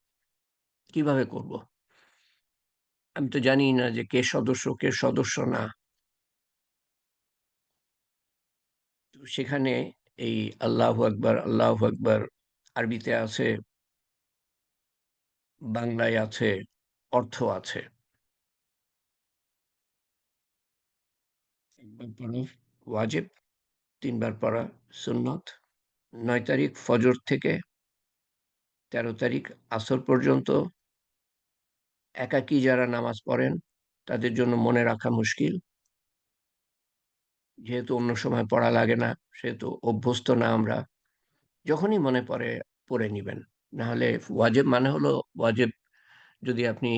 কিভাবে করব? আমি তো জানি না যে কে সদস্য কে সদস্য না। তো সেখানে এই আল্লাহু আকবার, আল্লাহু আকবার আরবিতে আছে, বাংলায় আছে, অর্থ আছে। একবার পড়া ওয়াজিব, ৩ বার পড়া সুন্নত। ৯ তারিখ ফজর থেকে ১৩ তারিখ আসর পর্যন্ত একাকী যারা নামাজ পড়েন তাদের জন্য মনে রাখা মুশকিল। যেহেতু অন্য সময় পড়া লাগে না, সেহেতু অভ্যস্ত না আমরা। যখনই মনে পড়ে পড়ে নিবেন। নাহলে ওয়াজিব মানে হলো ওয়াজিব যদি আপনি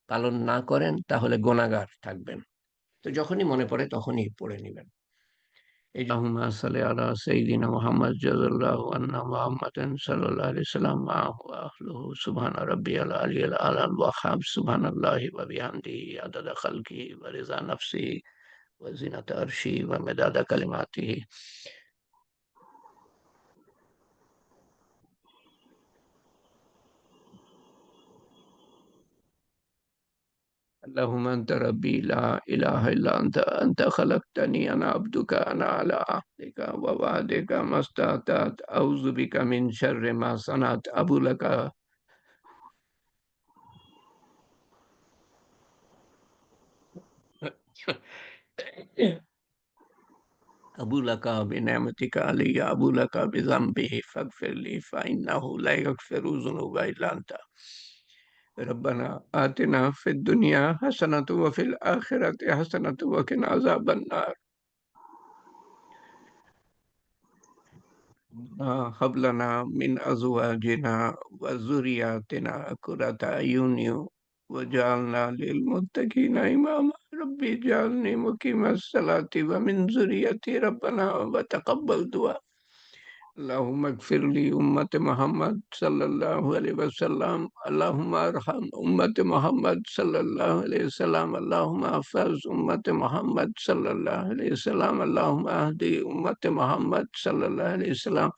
পালন না করেন তাহলে গুনাহগার থাকবেন। তো যখনই মনে পড়ে তখনই পড়ে নিবেন। এই যে আল্লাহুম্মা সাল্লি আলা সাইয়্যিদিনা মুহাম্মাদ জাযাল্লাহু আন্না মুহাম্মাদান সাল্লাল্লাহু আলাইহি ওয়াসাল্লাম মা'াহু ওয়া আহলুহু সুবহানা রাব্বিয়াল আলিয়্যিল আ'লাল ওয়াহ্হাব সুবহানাল্লাহি ওয়া বিহামদিহি আদাদা খালকিহি ওয়া রিজা নাফসিহি ওয়া জিনাতা আরশিহি ওয়া মিদাদা কালিমাতিহি। اللهم أنت ربي لا إله إلا أنت خلقتني أنا عبدك أنا على عهدك ووعدك ما استطعت أعوذ بك من شر ما صنعت أبو لك أبو لك بنعمتك علي أبو لك بذنبه فاغفر لي فإنه لا يغفر الذنوب إلا أنت ربنا آتنا في الدنيا حسنة وفي الآخرة حسنة وقنا عذاب النار هب لنا من أزواجنا وذرياتنا قرة أعين وجعلنا للمتقين إماما ربي اجعلني مقيم الصلاة ومن ذريتي ربنا وتقبل دعاء اللهم اغفر لي أمة محمد صلى الله عليه وسلم اللهم ارحم أمة محمد صلى الله عليه وسلم اللهم احفظ أمة محمد صلى الله عليه وسلم اللهم اهدي أمة محمد صلى الله عليه وسلم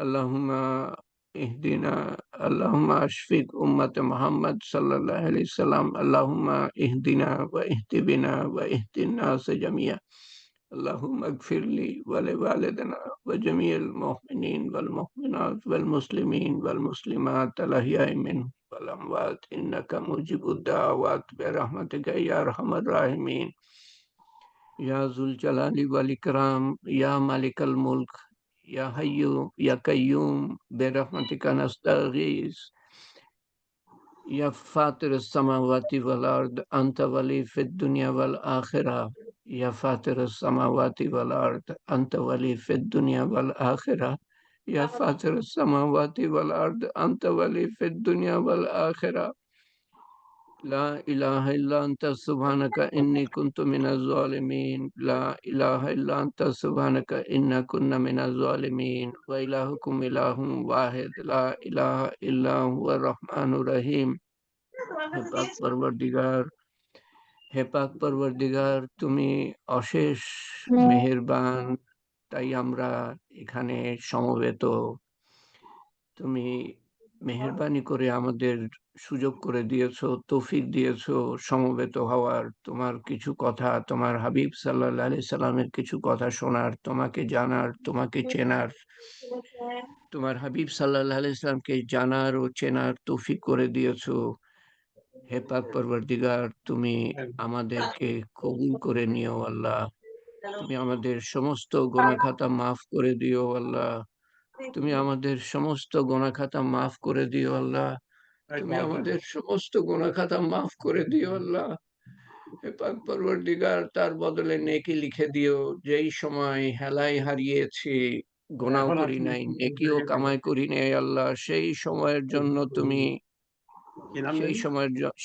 اللهم اهدنا اللهم اشفق أمة محمد صلى الله عليه وسلم اللهم اهدنا واهد بنا واهد الناس جميعا اللهم اغفر لي ولوالدنا وجميع المؤمنين والمؤمنات والمسلمين والمسلمات الأحياء منهم والأموات إنك مجيب الدعوات برحمتك يا أرحم الراحمين يا ذو الجلال والإكرام يا مالك الملك يا حي يا قيوم برحمتك نستغيث يا فاطر السماوات والأرض أنت ولي في الدنيا والآخرة يا فاطر السماوات والأرض أنت ولي في الدنيا والآخرة يا فاطر السماوات والأرض أنت ولي في الدنيا والآخرة لا إله إلا أنت سبحانك إني كنت من الظالمين لا إله إلا أنت سبحانك إنا كنا من الظالمين وإلهكم إله واحد لا إله إلا هو الرحمن الرحيم হে পাক পরবর্দিগার হে পাক পরবর্দিগার তুমি অশেষ মেহেরবান তাই আমরা এখানে সমবেত তুমি মেহেরবানি করে আমাদের সুযোগ করে দিয়েছো তৌফিক দিয়েছো সমবেত হওয়ার তোমার কিছু কথা তোমার হাবিব সাল্লাল্লাহু আলাইহি সাল্লামের কিছু কথা শোনার তোমাকে জানার তোমাকে চেনার তোমার হাবিব সাল্লাল্লাহু আলাইহি সাল্লামকে জানার ও চেনার তৌফিক করে দিয়েছো হে পাক পরবর্তীগার তুমি আমাদেরকে কবুল করে নিও আল্লাহ তুমি আমাদের সমস্ত গুনাহখাতা মাফ করে দিও আল্লাহ তুমি আমাদের সমস্ত গুনাহখাতা মাফ করে দিও আল্লাহ তুমি আমাদের সমস্ত গুনাহখাতা মাফ করে দিও আল্লাহ হে পাক পরবর্তীগার তার বদলে নেকি লিখে দিও যেই সময় হেলায় হারিয়েছি গুনাহ করি নাই নেকিও কামাই করি নাই আল্লাহ সেই সময়ের জন্য তুমি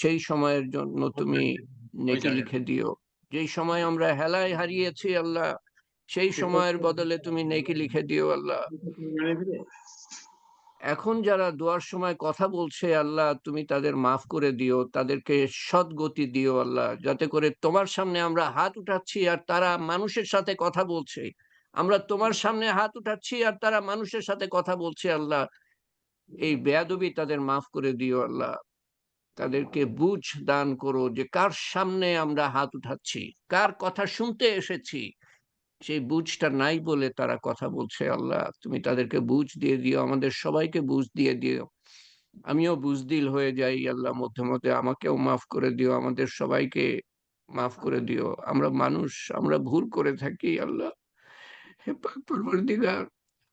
সেই সময়ের জন্য তুমি নেকি লিখে দিও যেই সময় আমরা হেলায় হারিয়েছি আল্লাহ সেই সময়ের বদলে তুমি নেকি লিখে দিও আল্লাহ এখন যারা দোয়ার সময় কথা বলছে আল্লাহ তুমি তাদের মাফ করে দিও তাদেরকে সদ্গতি দিও আল্লাহ যাতে করে তোমার সামনে আমরা হাত উঠাচ্ছি আর তারা মানুষের সাথে কথা বলছে আমরা তোমার সামনে হাত উঠাচ্ছি আর তারা মানুষের সাথে কথা বলছে আল্লাহ এই বেয়াদবি তাদের মাফ করে দিও আল্লাহ তাদেরকে বুঝ দান করো যে কার সামনে আমরা হাত উঠাচ্ছি কার কথা শুনতে এসেছি সেই বুঝটা নাই বলে তারা কথা বলছে আল্লাহ তুমি তাদেরকে বুঝ দিয়ে দিও আমাদের সবাইকে বুঝ দিয়ে দিও আমিও বুঝদিল হয়ে যাই আল্লাহ মধ্যে মধ্যে আমাকেও মাফ করে দিও আমাদের সবাইকে মাফ করে দিও আমরা মানুষ আমরা ভুল করে থাকি আল্লাহ হে পাক পরবর্তীগার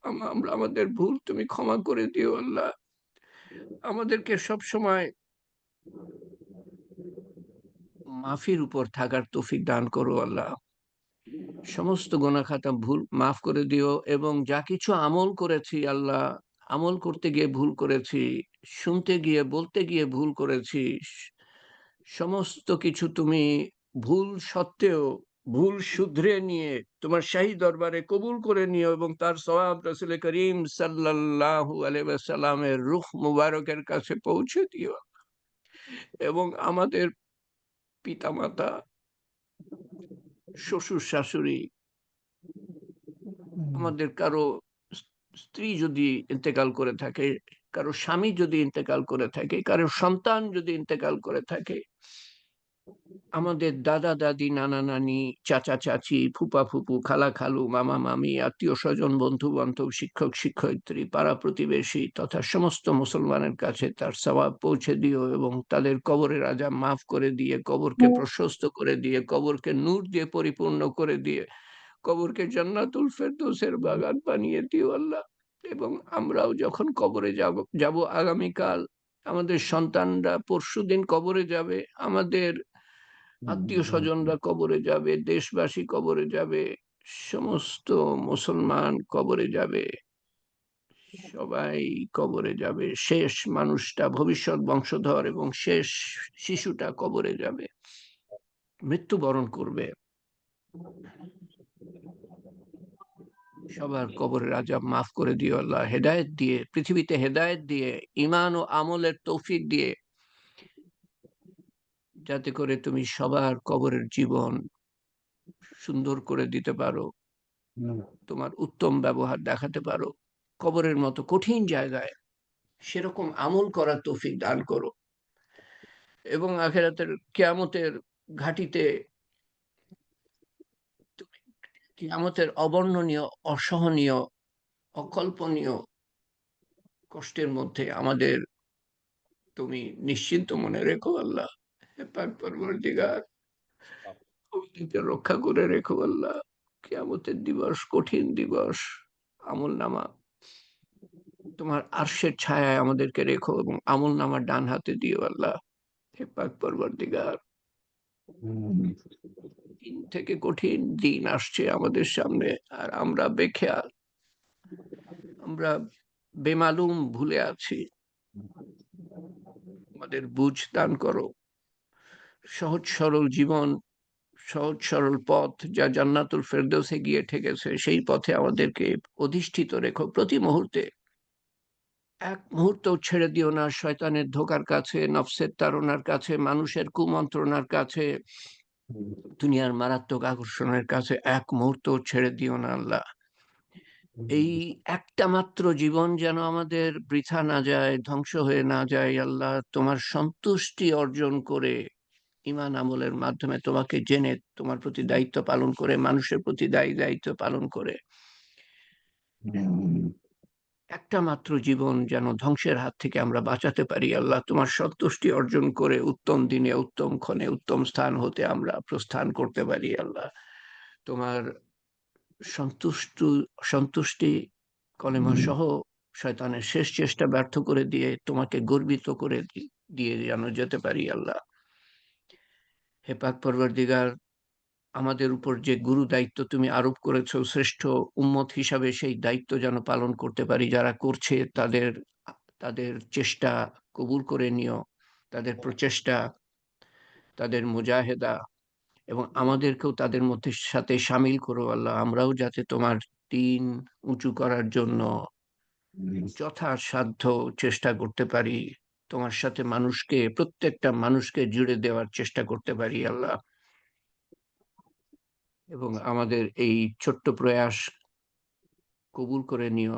আমরা আমাদের ভুল তুমি ক্ষমা করে দিও আল্লাহ আমাদেরকে সব সময় মাফির উপর থাকার তৌফিক দান করো আল্লাহ সমস্ত গুনাহখাতা ভুল মাফ করে দিও এবং যা কিছু আমল করেছি আল্লাহ আমল করতে গিয়ে ভুল করেছি শুনতে গিয়ে বলতে গিয়ে ভুল করেছি সমস্ত কিছু তুমি ভুল সত্ত্বেও ভুল শুধরে নিয়ে তোমার শাহী দরবারে কবুল করে নিও এবং তার সওয়াব রাসূল করিম সাল্লাল্লাহু আলাইহি ওয়াসাল্লামের রূহ মুবারকের কাছে পৌঁছে দিও এবং আমাদের পিতামাতা শ্বশুর শাশুড়ি আমাদের কারো স্ত্রী যদি ইন্তেকাল করে থাকে কারো স্বামী যদি ইন্তেকাল করে থাকে কারো সন্তান যদি ইন্তেকাল করে থাকে আমাদের দাদা দাদি, নানা নানি, চাচা চাচি, ফুপা ফুপু, খালা খালু, মামা মামি, আত্মীয় স্বজন, বন্ধু বান্ধব, শিক্ষক শিক্ষয়িত্রী, পাড়া প্রতিবেশী তথা সমস্ত মুসলমানের কাছে তার সওয়াব পৌঁছে দিও এবং তাদের কবরের আযাব মাফ করে দিয়ে, কবরকে প্রশস্ত করে দিয়ে, কবরকে নূর দিয়ে পরিপূর্ণ করে দিয়ে, কবরকে জান্নাতুল ফেরদৌসের বাগান বানিয়ে দিও আল্লাহ। এবং আমরাও যখন কবরে যাব আগামীকাল, আমাদের সন্তানরা পরশুদিন কবরে যাবে, আমাদের আত্মীয় স্বজনরা কবরে যাবে, দেশবাসী কবরে যাবে, সমস্ত মুসলমান কবরে যাবে, সবাই কবরে যাবে। শেষ মানুষটা, ভবিষ্যৎ বংশধর এবং শেষ শিশুটা কবরে যাবে, মৃত্যুবরণ করবে। সবার কবরের আযাব মাফ করে দিও আল্লাহ, হেদায়েত দিয়ে, পৃথিবীতে হেদায়েত দিয়ে, ঈমান ও আমলের তৌফিক দিয়ে, যাতে করে তুমি সবার কবরের জীবন সুন্দর করে দিতে পারো, তোমার উত্তম ব্যবহার দেখাতে পারো। কবরের মতো কঠিন জায়গায় সেরকম আমল করার তৌফিক দান করো, এবং আখেরাতের কিয়ামতের ঘাটিতে তুমি কিয়ামতের অবর্ণনীয়, অসহনীয়, অকল্পনীয় কষ্টের মধ্যে আমাদের তুমি নিশ্চিন্ত মনে রেখো আল্লাহ। হে পাক পরবর্তীগার, আমাদেরকে রক্ষা করে রেখো আল্লাহ। কিয়ামতের দিবস কঠিন দিবস, আমল নামা তোমার আরশের ছায়ায় আমাদেরকে রেখো এবং আমল নামা ডান হাতে দিও আল্লাহ। হে পাক পরবর্তীগার, দিন থেকে কঠিন দিন আসছে আমাদের সামনে, আর আমরা বেখেয়াল, আমরা বেমালুম ভুলে আছি। আমাদের বুঝ দান করো, সহজ সরল জীবন, সহজ সরল পথ যা জান্নাতুল ফেরদৌসে গিয়ে ঠেকেছে, সেই পথে আমাদেরকে অধিষ্ঠিত রেখো প্রতি মুহূর্তে। এক মুহূর্ত ছেড়ে দিও না শয়তানের ধোকার কাছে, নফসের তাড়নার কাছে, মানুষের কুমন্ত্রণার কাছে, দুনিয়ার মারাত্মক আকর্ষণের কাছে এক মুহূর্ত ছেড়ে দিও না আল্লাহ। এই একটা মাত্র জীবন যেন আমাদের বৃথা না যায়, ধ্বংস হয়ে না যায় আল্লাহ। তোমার সন্তুষ্টি অর্জন করে, ঈমান আমলের মাধ্যমে তোমাকে জেনে, তোমার প্রতি দায়িত্ব পালন করে, মানুষের প্রতি দায়িত্ব পালন করে, একটা মাত্র জীবন যেন ধ্বংসের হাত থেকে আমরা বাঁচাতে পারি আল্লাহ। তোমার সন্তুষ্টি অর্জন করে উত্তম দিনে, উত্তম ক্ষণে, উত্তম স্থান হতে আমরা প্রস্থান করতে পারি আল্লাহ। তোমার সন্তুষ্ট সন্তুষ্টি কলেমা সহ শয়তানের শেষ চেষ্টা ব্যর্থ করে দিয়ে, তোমাকে গর্বিত করে দিয়ে যেন যেতে পারি আল্লাহ। হে পাক পরওয়ারদিগার, আমাদের উপর যে গুরু দায়িত্ব তুমি আরোপ করেছো শ্রেষ্ঠ উম্মত হিসাবে, সেই দায়িত্ব যেন পালন করতে পারি। যারা করছে তাদের তাদের চেষ্টা কবুল করে নিও, তাদের প্রচেষ্টা, তাদের মুজাহেদা, এবং আমাদেরকেও তাদের মধ্যে সাথে সামিল করো আল্লাহ। আমরাও যাতে তোমার দিন উঁচু করার জন্য যথাসাধ্য চেষ্টা করতে পারি, তোমার সাথে মানুষকে, প্রত্যেকটা মানুষকে জুড়ে দেওয়ার চেষ্টা করতে পারি আল্লাহ। এবং আমাদের এই ছোট্ট প্রয়াস কবুল করে নিও,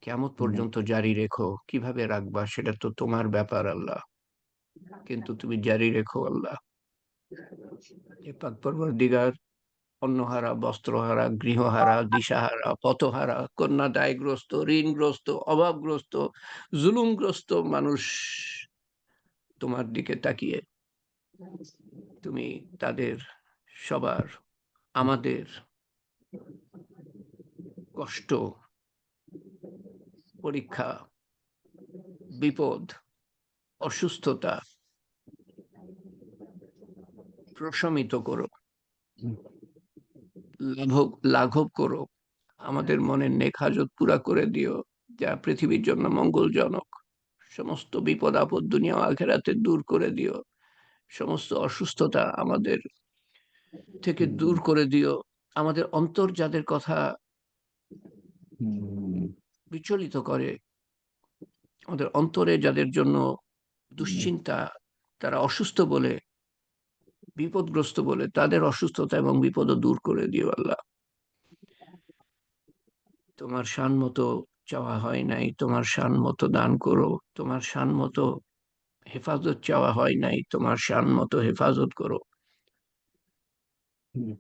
কিয়ামত পর্যন্ত জারি রেখো। কিভাবে রাখবা সেটা তো তোমার ব্যাপার আল্লাহ, কিন্তু তুমি জারি রেখো আল্লাহ। হে পাক পরওয়ারদিগার, অন্নহারা, বস্ত্রহারা, গৃহহারা, দিশাহারা, পথহারা, কন্যা দায়গ্রস্ত, ঋণগ্রস্ত, অভাবগ্রস্ত, জুলুমগ্রস্ত মানুষ তোমার দিকে তাকিয়ে তুমি তাদের সবার, আমাদের কষ্ট, পরীক্ষা, বিপদ, অসুস্থতা প্রশমিত করো, লাঘব করো। আমাদের মনের নেক হাজত পুরা করে দিও, যা পৃথিবীর জন্য মঙ্গলজনক। সমস্ত বিপদ আপদ দুনিয়া ও আখেরাতে দূর করে দিও। সমস্ত অসুস্থতা আমাদের থেকে দূর করে দিও। আমাদের অন্তর যাদের কথা বিচলিত করে, আমাদের অন্তরে যাদের জন্য দুশ্চিন্তা, তারা অসুস্থ বলে, বিপদগ্রস্ত বলে, তাদের অসুস্থতা এবং বিপদও দূর করে দিও আল্লাহ। তোমার শান মতো চাওয়া হয় নাই, তোমার শান মতো দান করো, তোমার শান মতো হেফাজত চাওয়া হয় নাই, তোমার শান মতো হেফাজত করো। হুম,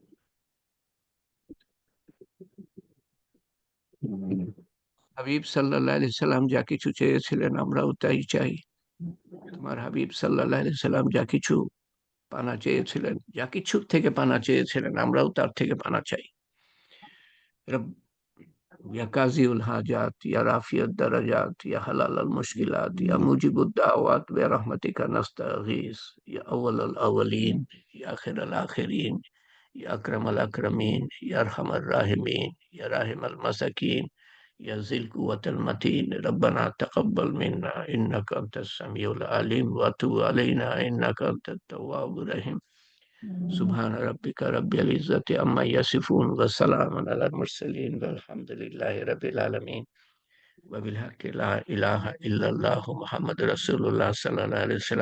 হুম, হাবিব সাল্লাল্লাহু আলাইহি সাল্লাম যা কিছু চেয়েছিলেন আমরাও তাই চাই। তোমার হাবিব সাল্লাল্লাহু আলাইহি সাল্লাম যা কিছু পানা চেয়েছিলেন, যা কিছুর থেকে পানা চেয়েছিলেন, আমরাও তার থেকে পানা চাই। رب يا قاضي الحاجات يا رافع الدرجات يا حلال المشكلات يا موجب الدعوات برحمتك نستغيث يا أول الأولين يا آخر الآخرين يا أكرم الأكرمين يا أرحم الراحمين يا راحم المساكين يا ذي القوة المتين ربنا تقبل منا إنك أنت السميع العليم وتب علينا إنك أنت التواب الرحيم سبحان ربك رب العزة عما يصفون وسلام على المرسلين والحمد لله رب العالمين وبالحق لا إله إلا الله محمد رسول الله صلى الله عليه وسلم